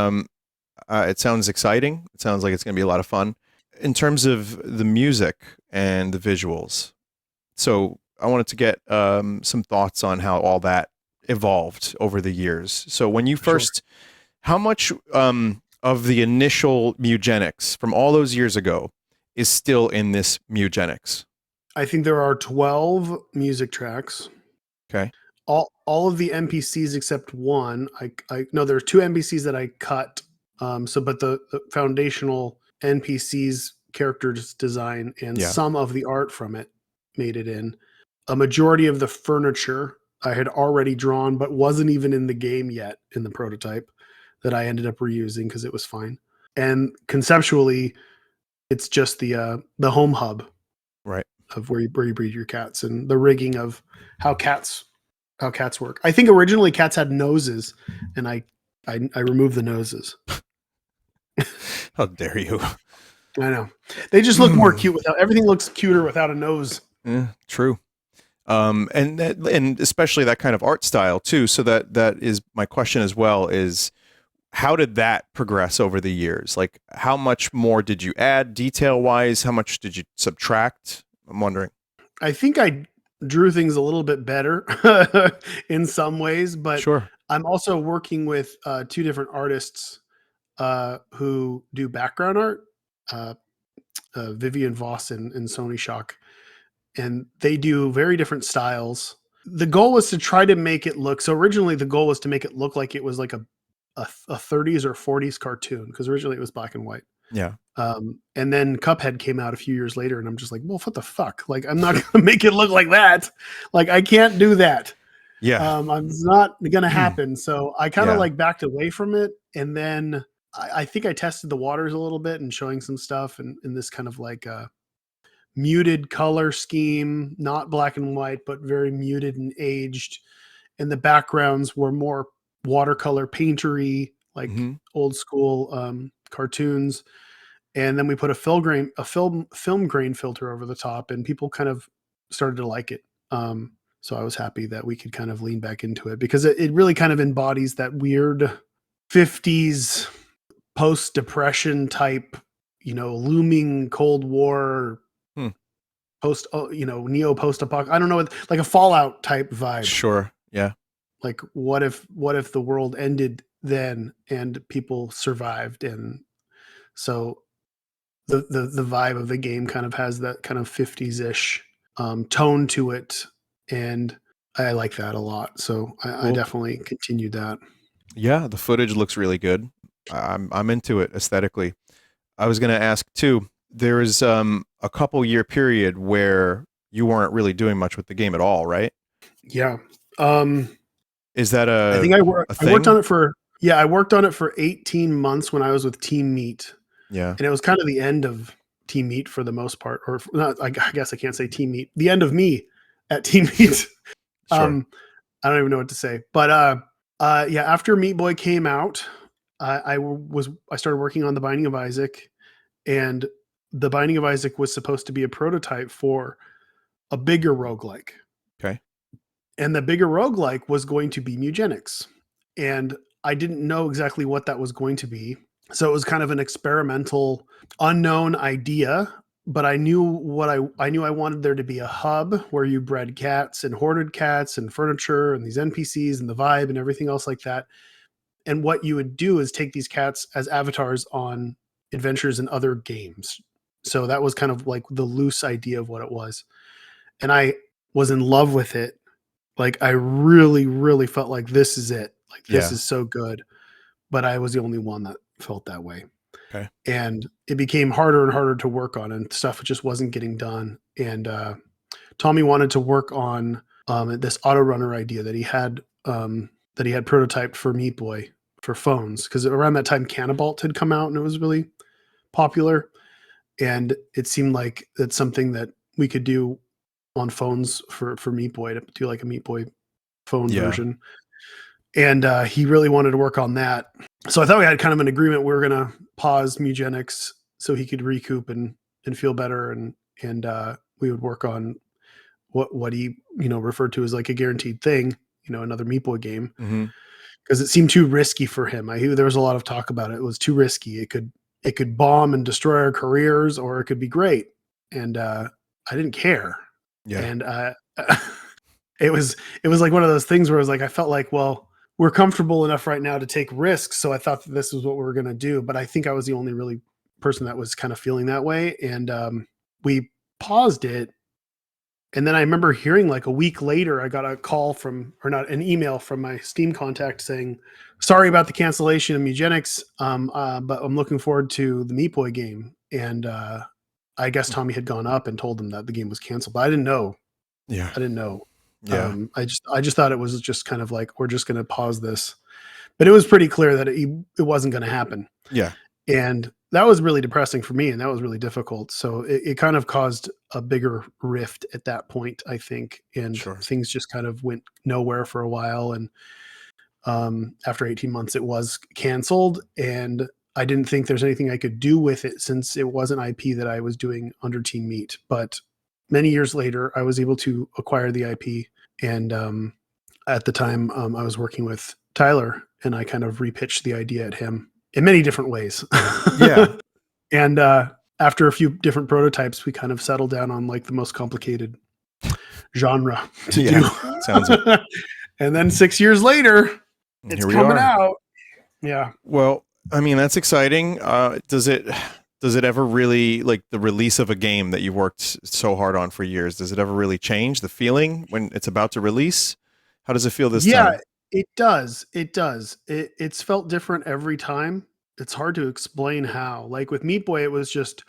it sounds exciting. It sounds like it's going to be a lot of fun. In terms of the music and the visuals, so I wanted to get some thoughts on how all that evolved over the years. So when you Sure. first, how much of the initial Mewgenics from all those years ago is still in this Mewgenics? I think there are 12 music tracks. Okay. All of the NPCs except one. I no, there are two NPCs that I cut. But the foundational NPCs characters design and Yeah. some of the art from it made it in. A majority of the furniture I had already drawn, but wasn't even in the game yet in the prototype, that I ended up reusing because it was fine. And conceptually, it's just the home hub Right. of where you breed your cats, and the rigging of how cats work. I think originally cats had noses, and I removed the noses. How dare you? I know. They just look more cute without, everything looks cuter without a nose. Yeah, true. And especially that kind of art style too. So that is my question as well, is how did that progress over the years? Like how much more did you add detail wise? How much did you subtract? I'm wondering. I think I drew things a little bit better in some ways, but Sure. I'm also working with two different artists who do background art, uh, Vivian Voss and Sony Shock, and they do very different styles. The goal was to try to make it look, so originally the goal was to make it look like it was like a 30s or 40s cartoon, because originally it was black and white. Yeah. And then Cuphead came out a few years later, and I'm just like, well, what the fuck? Like, I'm not gonna make it look like that. Like, I can't do that. Yeah. It's not gonna happen. So I kind of Yeah. like backed away from it, and then I think I tested the waters a little bit and showing some stuff and in this kind of like muted color scheme, not black and white, but very muted and aged. And the backgrounds were more watercolor paintery, like Mhm. old school cartoons. And then we put a film grain filter over the top, and people kind of started to like it. So I was happy that we could kind of lean back into it, because it really kind of embodies that weird 50s post-depression type, looming Cold War, Hmm. neo post-apoc. I don't know, like a Fallout type vibe. Sure. Yeah. Like what if the world ended then and people survived, and so the vibe of the game kind of has that kind of 50s-ish tone to it, and I like that a lot. So I Cool. definitely continued that. Yeah, the footage looks really good. I'm into it aesthetically. I was going to ask too. There is a couple year period where you weren't really doing much with the game at all, right? Yeah. Is that I think a I worked thing? on it for, yeah, I worked on it for 18 months when I was with Team Meat, Yeah. and it was kind of the end of Team Meat for the most part, or not. I guess I can't say Team Meat. The end of me at Team Meat. Sure. I don't even know what to say, but yeah. After Meat Boy came out, I started working on the Binding of Isaac, and the Binding of Isaac was supposed to be a prototype for a bigger roguelike. Okay. And the bigger roguelike was going to be Mewgenics. And I didn't know exactly what that was going to be. So it was kind of an experimental, unknown idea. but I knew I knew I wanted there to be a hub where you bred cats and hoarded cats and furniture and these NPCs and the vibe and everything else like that. And what you would do is take these cats as avatars on adventures in other games. So that was kind of like the loose idea of what it was. And I was in love with it. Like I really, really felt like this is it. Like this Yeah. is so good. But I was the only one that felt that way. Okay. And it became harder and harder to work on, and stuff just wasn't getting done. And Tommy wanted to work on this auto runner idea that he had prototyped for Meat Boy for phones, because around that time Cannibalt had come out and it was really popular, and it seemed like it's something that we could do on phones for Meat Boy, to do like a Meat Boy phone Yeah. version. And he really wanted to work on that. So I thought we had kind of an agreement. We were going to pause Mewgenics so he could recoup and feel better. And we would work on what he, referred to as like a guaranteed thing, another Meat Boy game, Hmm. because it seemed too risky for him. There was a lot of talk about it. It was too risky. It could bomb and destroy our careers, or it could be great. And I didn't care. Yeah. And it was like one of those things where it was like, I felt like, well, we're comfortable enough right now to take risks. So I thought that this was what we were going to do. But I think I was the only really person that was kind of feeling that way. And we paused it. And then I remember hearing like a week later, I got a call from, or not, an email from my Steam contact saying, sorry about the cancellation of Mewgenics, but I'm looking forward to the Meat Boy game. And I guess Tommy had gone up and told them that the game was canceled, but I didn't know. Yeah. I didn't know. Yeah. I just thought it was just kind of like, we're just going to pause this, but it was pretty clear that it wasn't going to happen. Yeah. And that was really depressing for me. And that was really difficult. So it kind of caused a bigger rift at that point, I think. And Sure. things just kind of went nowhere for a while. And after 18 months, it was canceled. And I didn't think there's anything I could do with it, since it wasn't IP that I was doing under Team Meat. But many years later, I was able to acquire the IP. And at the time, I was working with Tyler, and I kind of repitched the idea at him in many different ways. Yeah. And after a few different prototypes, we kind of settled down on like the most complicated genre to do. Sounds it. And then 6 years later, it's Here we coming are. out. Yeah. Well, I mean, that's exciting. Does it ever really, like the release of a game that you've worked so hard on for years, does it ever really change the feeling when it's about to release? How does it feel this time? It does. It does. It's felt different every time. It's hard to explain how. Like with Meat Boy, it was just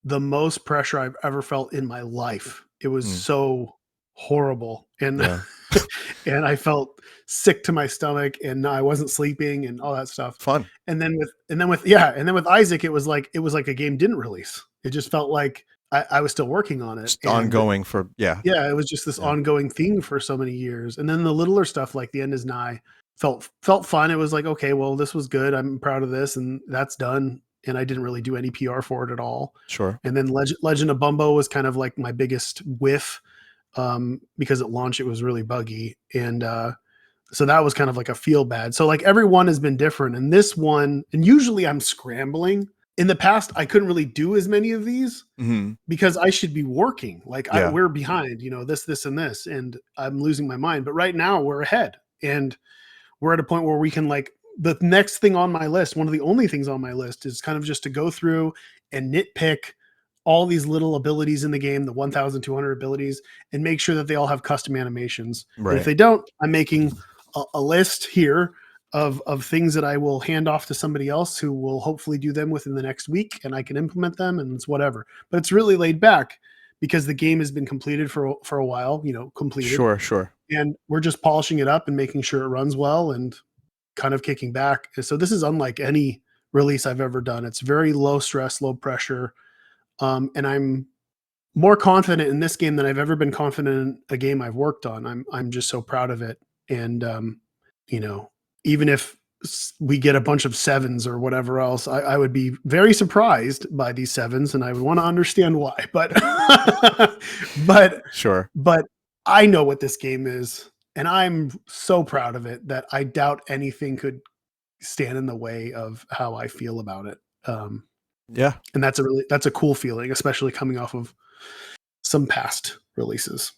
the most pressure I've ever felt in my life. It was so horrible. And Yeah. and I felt sick to my stomach, and I wasn't sleeping and all that stuff. Fun. And then with Isaac, it was like a game didn't release. It just felt like I was still working on it. Just ongoing for Yeah, it was just this ongoing thing for so many years. And then the littler stuff, like The End Is Nigh, felt fun. It was like, okay, well, this was good. I'm proud of this, and that's done. And I didn't really do any PR for it at all. Sure. And then Legend of Bumbo was kind of like my biggest whiff, because at launch it was really buggy. And so that was kind of like a feel bad. So like every one has been different. And this one, and usually I'm scrambling. In the past, I couldn't really do as many of these because I should be working. Like we're behind, this and this, and I'm losing my mind. But right now we're ahead, and we're at a point where we can, like, the next thing on my list, one of the only things on my list, is kind of just to go through and nitpick all these little abilities in the game, the 1,200 abilities, and make sure that they all have custom animations. Right. And if they don't, I'm making a list here of things that I will hand off to somebody else who will hopefully do them within the next week, and I can implement them, and it's whatever. But it's really laid back because the game has been completed for a while, completed. Sure. And we're just polishing it up and making sure it runs well and kind of kicking back. So this is unlike any release I've ever done. It's very low stress, low pressure. And I'm more confident in this game than I've ever been confident in a game I've worked on. I'm just so proud of it. And, even if we get a bunch of 7s or whatever else, I would be very surprised by these 7s, and I would want to understand why, but Sure. But I know what this game is, and I'm so proud of it that I doubt anything could stand in the way of how I feel about it. Yeah. And that's a cool feeling, especially coming off of some past releases.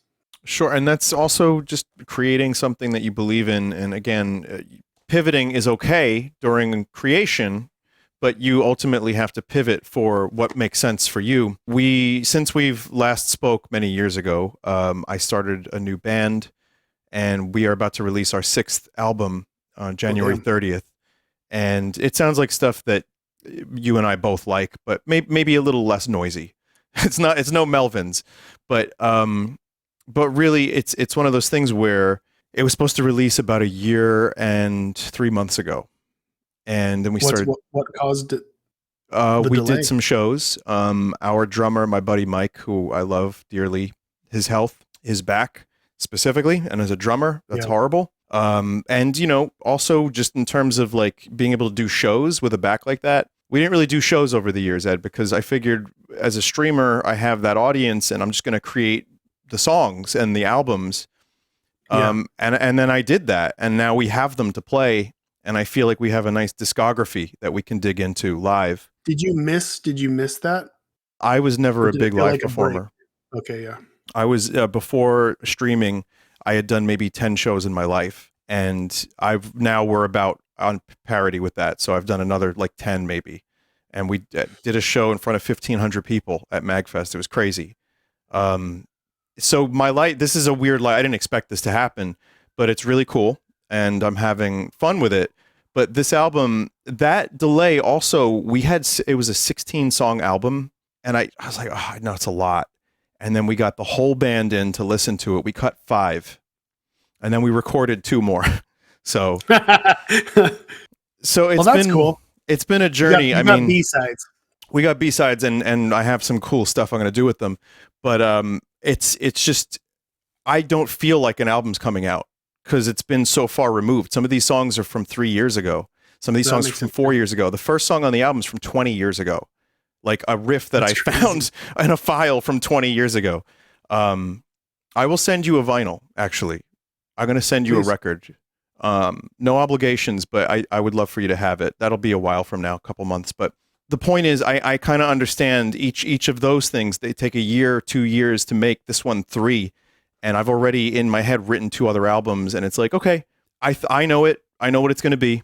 Sure. And that's also just creating something that you believe in. And again, pivoting is okay during creation, but you ultimately have to pivot for what makes sense for you. Since we've last spoke many years ago, I started a new band, and we are about to release our 6th album on Oh, January damn. 30th. And it sounds like stuff that you and I both like, but maybe a little less noisy. It's no Melvins, but really it's one of those things where it was supposed to release about a year and 3 months ago, and then we started. What caused the We did delay? some shows. Our drummer, my buddy Mike, who I love dearly, his health is back specifically, and as a drummer, that's Yeah. horrible. And also just in terms of like being able to do shows with a back like that, we didn't really do shows over the years, Ed, because I figured as a streamer, I have that audience, and I'm just going to create the songs and the albums. Yeah. And then I did that, and now we have them to play, and I feel like we have a nice discography that we can dig into live. Did you miss that? I was never Or a did it big feel live like a break? performer. Okay, yeah. I was before streaming, I had done maybe 10 shows in my life, and we're about on parity with that. So I've done another like 10 maybe. And we did a show in front of 1,500 people at MagFest. It was crazy. Um, so my life, this is a weird life. I didn't expect this to happen, but it's really cool, and I'm having fun with it. But this album, that delay also, it was a 16 song album, and I was like, oh, I know it's a lot. And then we got the whole band in to listen to it. We cut 5, and then we recorded 2 more. So Well, that's cool. it's been a journey. You got B-sides. We got B-sides, and I have some cool stuff I'm going to do with them. But it's just, I don't feel like an album's coming out because it's been so far removed. Some of these songs are from 3 years ago. Some of these songs are from 4 years ago. The first song on the album is from 20 years ago. Like a riff that I found in a file from 20 years ago. I will send you a vinyl, actually. I'm going to send you a record. No obligations, but I would love for you to have it. That'll be a while from now, a couple months. But the point is, I kind of understand each of those things. They take a year, 2 years to make. This one 3. And I've already in my head written 2 other albums. And it's like, okay, I know it. I know what it's going to be.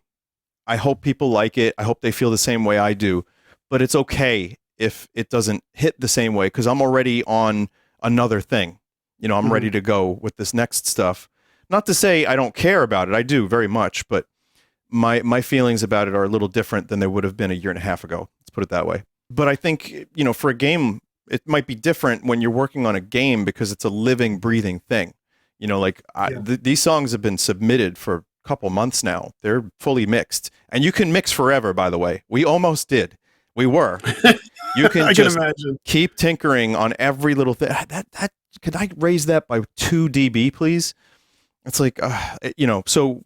I hope people like it. I hope they feel the same way I do. But it's okay if it doesn't hit the same way, because I'm already on another thing. I'm ready to go with this next stuff. Not to say I don't care about it. I do very much, but my feelings about it are a little different than they would have been a year and a half ago. Let's put it that way. But I think, for a game, it might be different when you're working on a game because it's a living, breathing thing. These songs have been submitted for a couple months now. They're fully mixed. And you can mix forever, by the way. We almost did. We were. You can just keep tinkering on every little thing. Could I raise that by 2 dB, please? It's like, so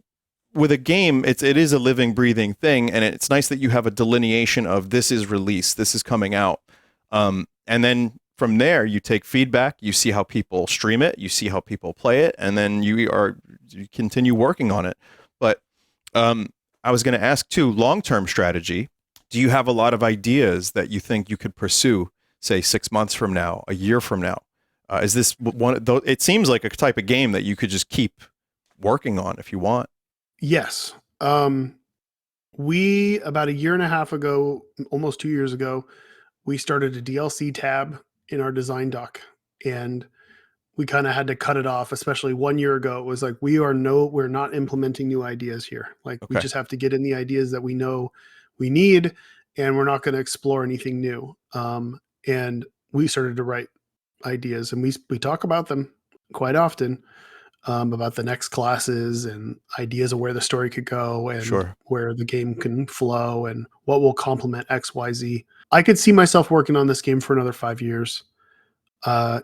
with a game, it is a living, breathing thing, and it's nice that you have a delineation of this is released, this is coming out, and then from there you take feedback, you see how people stream it, you see how people play it, and then you continue working on it. But I was going to ask too, long-term strategy. Do you have a lot of ideas that you think you could pursue, say 6 months from now, a year from now? Is this one? It seems like a type of game that you could just keep working on if you want. Yes. We, about a year and a half ago, almost 2 years ago, we started a DLC tab in our design doc, and we kind of had to cut it off, especially 1 year ago. It was like, we're not implementing new ideas here. Like, we just have to get in the ideas that we know we need, and we're not going to explore anything new. And we started to write ideas, and we talk about them quite often, about the next classes and ideas of where the story could go and where the game can flow and what will complement XYZ. I could see myself working on this game for another 5 years,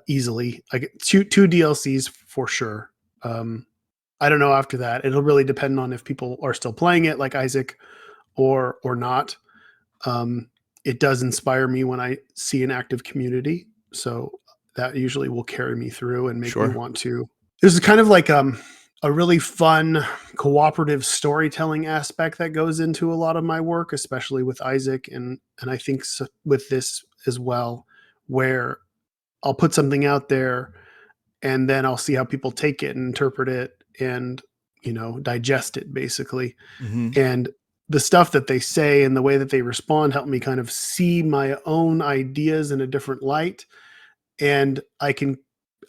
easily. I get two DLCs for sure. I don't know after that. It'll really depend on if people are still playing it, like Isaac, or not. It does inspire me when I see an active community, so that usually will carry me through and make me want to. This is kind of like a a really fun cooperative storytelling aspect that goes into a lot of my work, especially with Isaac, and I think with this as well, where I'll put something out there and then I'll see how people take it and interpret it and digest it basically. Mm-hmm. And the stuff that they say and the way that they respond help me kind of see my own ideas in a different light. And I could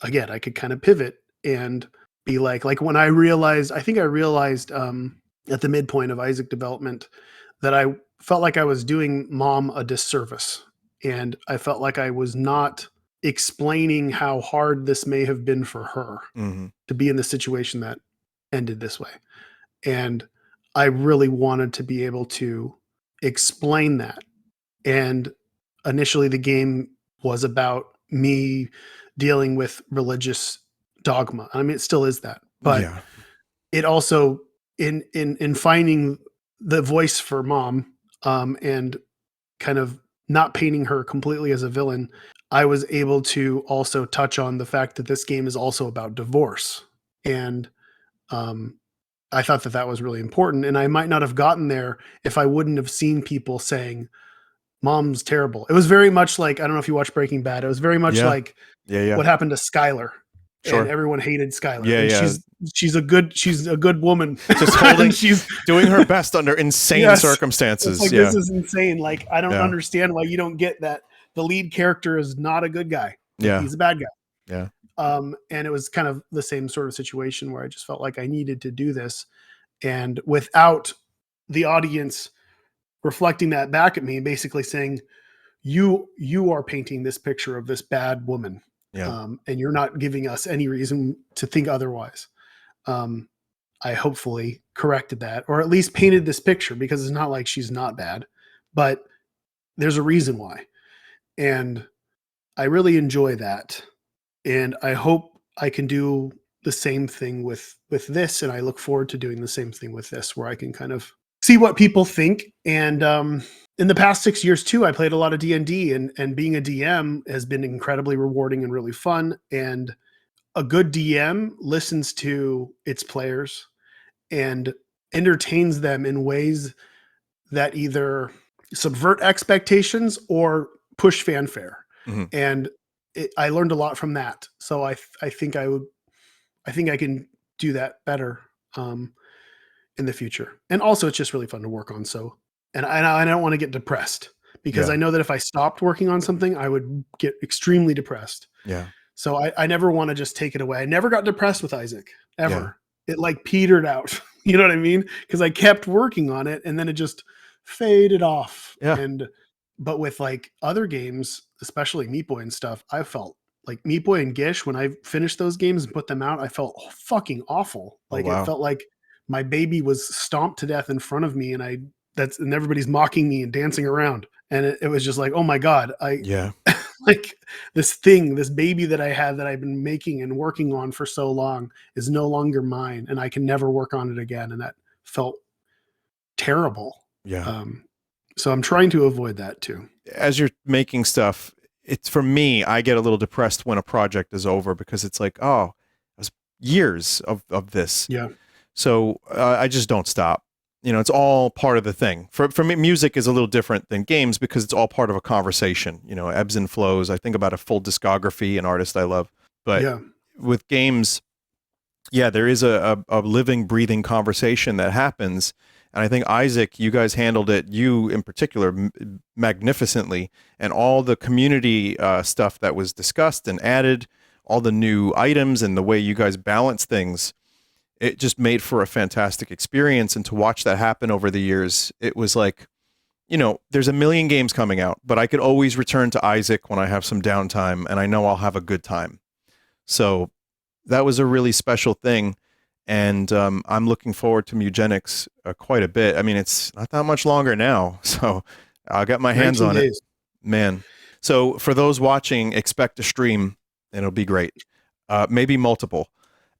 kind of pivot and be like when I think I realized at the midpoint of Isaac development that I felt like I was doing mom a disservice. And I felt like I was not explaining how hard this may have been for her Mm-hmm. to be in the situation that ended this way. And I really wanted to be able to explain that. And initially, the game was about me dealing with religious dogma. I mean, it still is that, but Yeah. it also in finding the voice for mom and kind of not painting her completely as a villain, I was able to also touch on the fact that this game is also about divorce. And um, I thought that that was really important. And I might not have gotten there if I wouldn't have seen people saying, Mom's terrible. It was very much like, I don't know if you watch Breaking Bad. It was very much Yeah. like Yeah. Yeah. what happened to Skylar. And Sure. everyone hated Skylar. Yeah. And Yeah. she's a good woman. Just holding, and she's doing her best under insane yes, circumstances. it's like, Yeah. this is insane. Like, I don't Yeah. understand why you don't get that the lead character is not a good guy. Like, Yeah. he's a bad guy. Yeah. And it was kind of the same sort of situation where I just felt like I needed to do this. And without the audience reflecting that back at me, basically saying, you are painting this picture of this bad woman, Yeah. and you're not giving us any reason to think otherwise. I hopefully corrected that, or at least painted this picture, because it's not like she's not bad, but there's a reason why. And I really enjoy that. And I hope I can do the same thing with this. And I look forward to doing the same thing with this, where I can kind of see what people think. And in the past 6 years too, I played a lot of D&D, and being a DM has been incredibly rewarding and really fun. And a good DM listens to its players and entertains them in ways that either subvert expectations or push fanfare. Mm-hmm. And I learned a lot from that. So I think I can do that better in the future. And also, it's just really fun to work on. So, and I don't want to get depressed, because Yeah. I know that if I stopped working on something, I would get extremely depressed. Yeah. So I never want to just take it away. I never got depressed with Isaac ever. Yeah. It like petered out. You know what I mean? Because I kept working on it, and then it just faded off. Yeah. But with like other games, especially Meat Boy and stuff, I felt like Meat Boy and Gish, when I finished those games and put them out, I felt fucking awful. Like, wow. It felt like my baby was stomped to death in front of me, and and everybody's mocking me and dancing around. And it was just like, oh my God, Yeah. like this baby that I had that I've been making and working on for so long is no longer mine, and I can never work on it again. And that felt terrible. Yeah. So I'm trying to avoid that too. As you're making stuff, it's, for me, I get a little depressed when a project is over, because it's like, oh, it was years of this. Yeah. So I just don't stop. It's all part of the thing. For me, music is a little different than games, because it's all part of a conversation, ebbs and flows. I think about a full discography, an artist I love. But Yeah. with games, yeah, there is a living, breathing conversation that happens. And I think, Isaac, you guys handled it, you in particular, magnificently. And all the community stuff that was discussed and added, all the new items and the way you guys balance things, it just made for a fantastic experience. And to watch that happen over the years, it was like, there's a million games coming out, but I could always return to Isaac when I have some downtime, and I know I'll have a good time. So that was a really special thing. And I'm looking forward to Mewgenics quite a bit. I mean, it's not that much longer now, so I'll get my hands on it. Man. So for those watching, expect a stream, and it'll be great. Maybe multiple.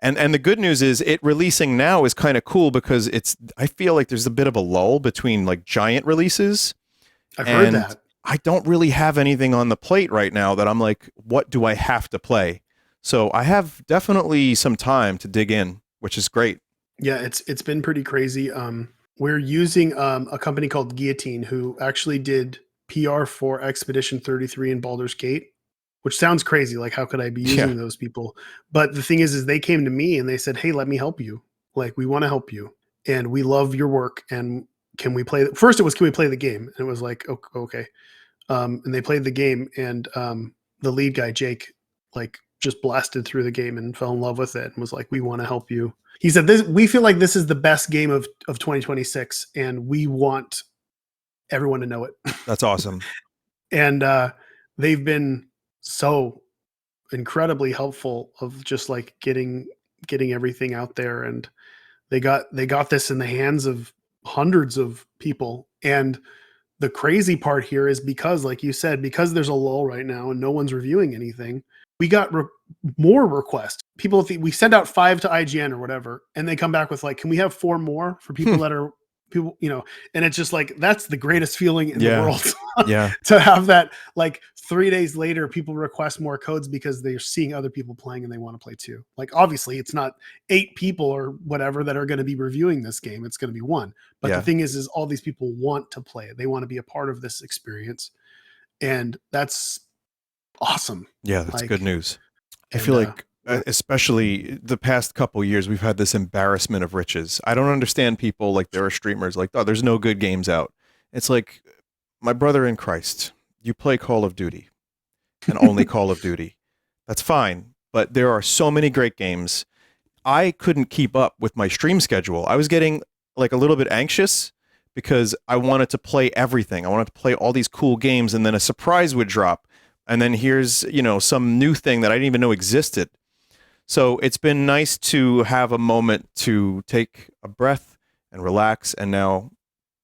And the good news is, it releasing now is kind of cool, because I feel like there's a bit of a lull between like giant releases. I've heard that. I don't really have anything on the plate right now that I'm like, what do I have to play? So I have definitely some time to dig in which is great. Yeah, it's been pretty crazy. We're using a company called Guillotine who actually did PR for Expedition 33 and Baldur's Gate, which sounds crazy. Like, how could I be Yeah. using those people? But the thing is they came to me and they said, "Hey, let me help you. Like, we want to help you, and we love your work. And can we play?" First, it was, "Can we play the game?" And it was like, okay. And they played the game, and the lead guy Jake, like, just blasted through the game and fell in love with it and was like, "We want to help you." He said, "This, we feel like this is the best game of 2026, and we want everyone to know it." That's awesome. And they've been so incredibly helpful of just like getting everything out there, and they got this in the hands of hundreds of people. And the crazy part here is, because like you said, because there's a lull right now and no one's reviewing anything, we got more requests. People, we send out 5 to IGN or whatever, and they come back with like, "Can we have 4 more for people that are people, you know?" And it's just like, that's the greatest feeling in the Yeah. world. Yeah. To have that, like 3 days later, people request more codes because they're seeing other people playing and they want to play too. Like, obviously it's not 8 people or whatever that are going to be reviewing this game. It's going to be 1. But the Yeah. thing is all these people want to play it. They want to be a part of this experience. And that's awesome. Yeah. That's Like, good news. I and feel like, especially the past couple years, we've had this embarrassment of riches. I don't understand people, like, there are streamers like, "Oh, there's no good games out." It's like, my brother in Christ, you play Call of Duty and only Call of Duty. That's fine, but there are so many great games. I couldn't keep up with my stream schedule. I was getting like a little bit anxious because I wanted to play everything. I wanted to play all these cool games, and then a surprise would drop. And then here's, some new thing that I didn't even know existed. So it's been nice to have a moment to take a breath and relax, and now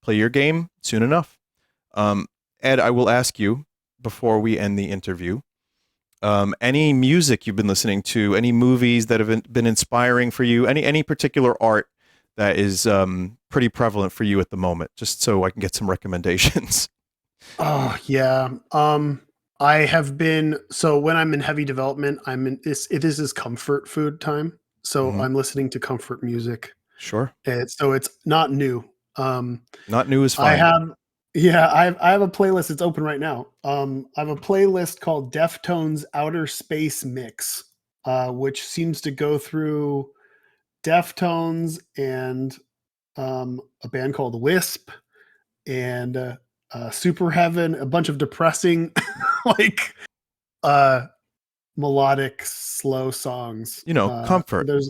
play your game soon enough. Um, Ed, I will ask you before we end the interview, any music you've been listening to, any movies that have been inspiring for you, any particular art that is pretty prevalent for you at the moment, just so I can get some recommendations. oh yeah. I have been, so when I'm in heavy development, I'm in this is comfort food time. So Hmm. I'm listening to comfort music. Sure. So it's not new. Not new is I fine. have, yeah, I have a playlist. It's open right now. I have a playlist called Deftones Outer Space Mix, which seems to go through Deftones and a band called Wisp and Super Heaven, a bunch of depressing, like uh, melodic, slow songs. Comfort. There's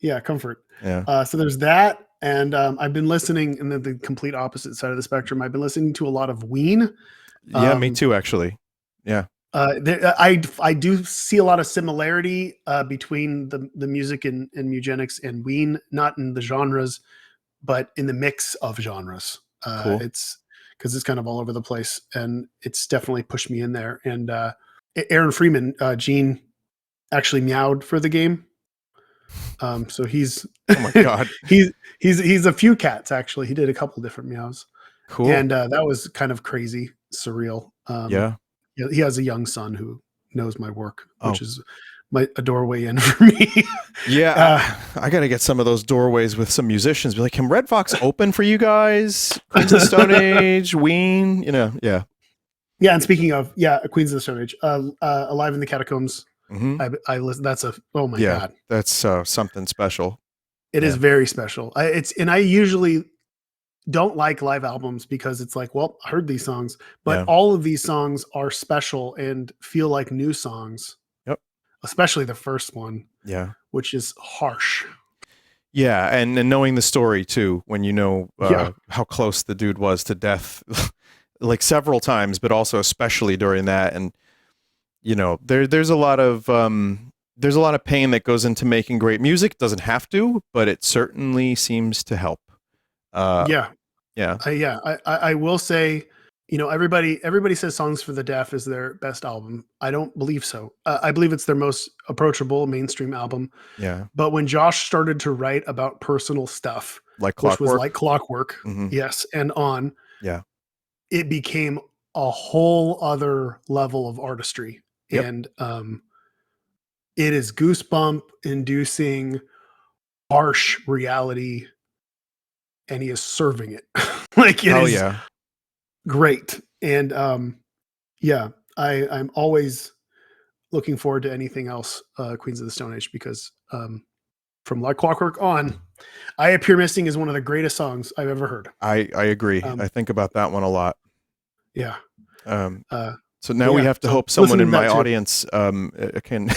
Yeah, comfort. Yeah. So there's that, and I've been listening, and the complete opposite side of the spectrum. I've been listening to a lot of Ween. Yeah, me Um, too, actually. Yeah. I do see a lot of similarity between the music in Mewgenics and Ween, not in the genres, but in the mix of genres. Cool. It's because it's kind of all over the place, and it's definitely pushed me in there. And Aaron Freeman, Gene, actually meowed for the game. So he's Oh my God. he's a few cats actually. He did a couple different meows, Cool. and that was kind of crazy, surreal. Yeah. He has a young son who knows my work, Oh, which is a doorway in for me. yeah. uh, I got to get some of those doorways with some musicians. Be like, can Red Fox open for you guys? Queens of the Stone Age, Ween, yeah. yeah, and speaking of Queens of the Stone Age, Alive in the Catacombs. Hmm. I listen. That's oh my Yeah, god, that's something special. it is Yeah. very special. I usually don't like live albums because it's like, well, I heard these songs, but Yeah. all of these songs are special and feel like new songs, Yep. especially the first one, Yeah. which is harsh. Yeah, and knowing the story too, when you know Yeah. how close the dude was to death, like several times, but also especially during that, and there's a lot of pain that goes into making great music. It doesn't have to, but it certainly seems to help. Uh, Yeah. yeah, I will say, everybody says Songs for the Deaf is their best album. I don't believe so. I believe it's their most approachable mainstream album. yeah, But when Josh started to write about personal stuff, like which was clockwork. like Clockwork, Hmm. yes, and on, Yeah. it became a whole other level of artistry. Yep. And it is goosebump inducing, harsh reality, and he is serving it. Like it Oh is yeah. great. And yeah, I'm always looking forward to anything else Queens of the Stone Age, because from Like Clockwork on, I Appear Missing is one of the greatest songs I've ever heard. I agree. Um, I think about that one a lot. yeah. Um, Uh, so now but we yeah, have to so hope someone listen in to my that too. audience can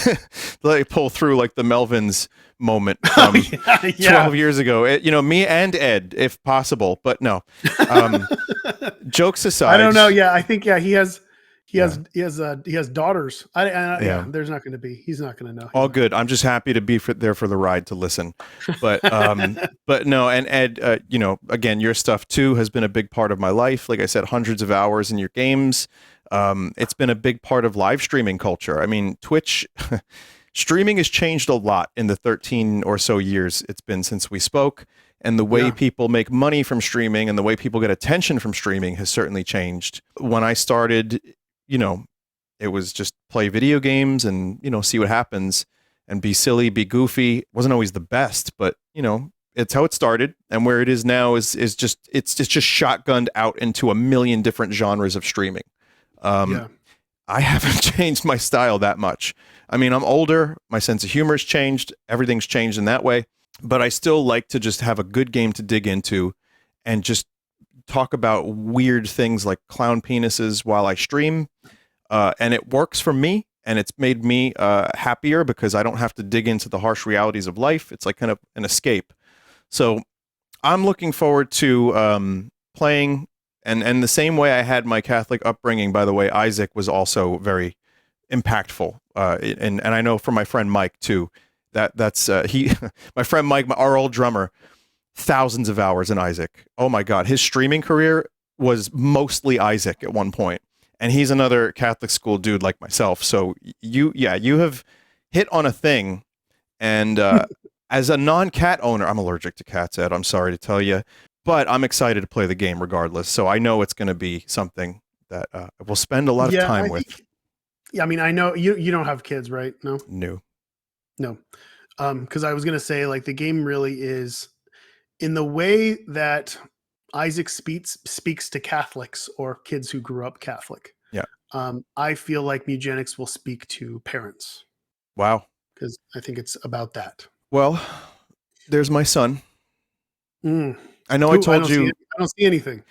like pull through like the Melvins moment Oh, from yeah, 12 years ago. Me and Ed, if possible, but no. Um, jokes I aside, don't know. Yeah, I think he has yeah, he has daughters. Yeah, yeah, there's not going to be. He's not going to know. He's all not gonna good. I'm just happy to be there for the ride to listen. But no, and Ed, again, your stuff too has been a big part of my life. Like I said, hundreds of hours in your games. It's been a big part of live streaming culture. I mean, Twitch streaming has changed a lot in the 13 or so years it's been since we spoke. And the way Yeah. people make money from streaming and the way people get attention from streaming has certainly changed. When I started, it was just play video games and, see what happens and be silly, be goofy. It wasn't always the best, but, it's how it started. And where it is now is just, it's just shotgunned out into a million different genres of streaming. Yeah. I haven't changed my style that much. I mean, I'm older. My sense of humor has changed. Everything's changed in that way. But I still like to just have a good game to dig into and just talk about weird things like clown penises while I stream. And it works for me. And it's made me happier because I don't have to dig into the harsh realities of life. It's like kind of an escape. So I'm looking forward to playing. And the same way I had my Catholic upbringing, by the way, Isaac was also very impactful. And I know for my friend Mike too, that's he, my friend Mike, our old drummer, thousands of hours in Isaac. Oh my God. His streaming career was mostly Isaac at one point. And he's another Catholic school dude like myself. So you have hit on a thing. And as a non-cat owner, I'm allergic to cats, Ed. I'm sorry to tell you, but I'm excited to play the game regardless. So I know it's going to be something that we'll spend a lot of time with. Yeah, I mean, I know you don't have kids, right? No, No. no. Because I was gonna say, like, the game really is in the way that Isaac speaks to Catholics or kids who grew up Catholic. Yeah. I feel like Mewgenics will speak to parents Wow. because I think it's about that. Well, there's my son. Mm. I know Ooh, I told you, I don't see anything.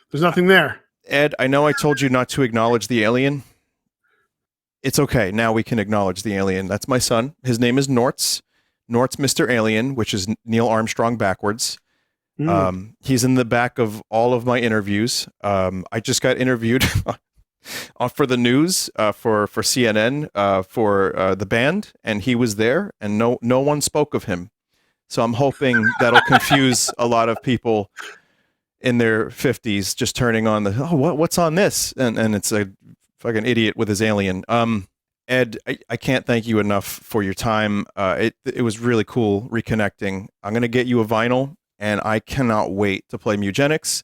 There's nothing there. Ed, I know I told you not to acknowledge the alien. It's okay. Now we can acknowledge the alien. That's my son. His name is Nortz. Nortz Mr. Alien, which is Neil Armstrong backwards. He's in the back of all of my interviews. I just got interviewed for the news for CNN for the band, and he was there, and no one spoke of him. So I'm hoping that'll confuse a lot of people in their 50s just turning on what's on this, and it's a fucking idiot with his alien. Ed, I can't thank you enough for your time. It was really cool reconnecting. I'm gonna get you a vinyl, and I cannot wait to play Mewgenics.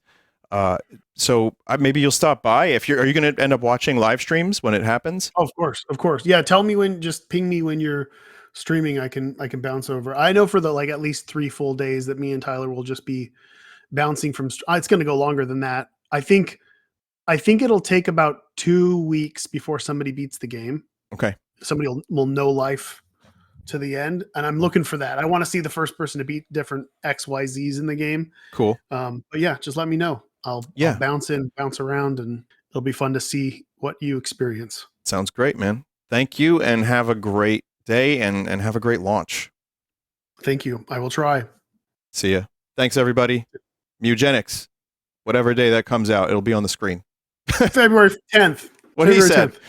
So maybe you'll stop by. Are you gonna end up watching live streams when it happens? Of course. Yeah, tell me just ping me when you're streaming. I can bounce over. I know for the at least 3 full days that me and Tyler will just be bouncing from. It's going to go longer than that. I think it'll take about 2 weeks before somebody beats the game. Okay. Somebody will know life to the end, and I'm looking for that. I want to see the first person to beat different XYZs in the game. Cool. But yeah, just let me know. I'll bounce around, and it'll be fun to see what you experience. Sounds great, man. Thank you, and have a great day, and have a great launch. Thank you. I will try. See ya. Thanks, everybody. Mewgenics. Whatever day that comes out, it'll be on the screen. February 10th. What he said. 10th.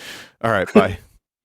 All right, bye.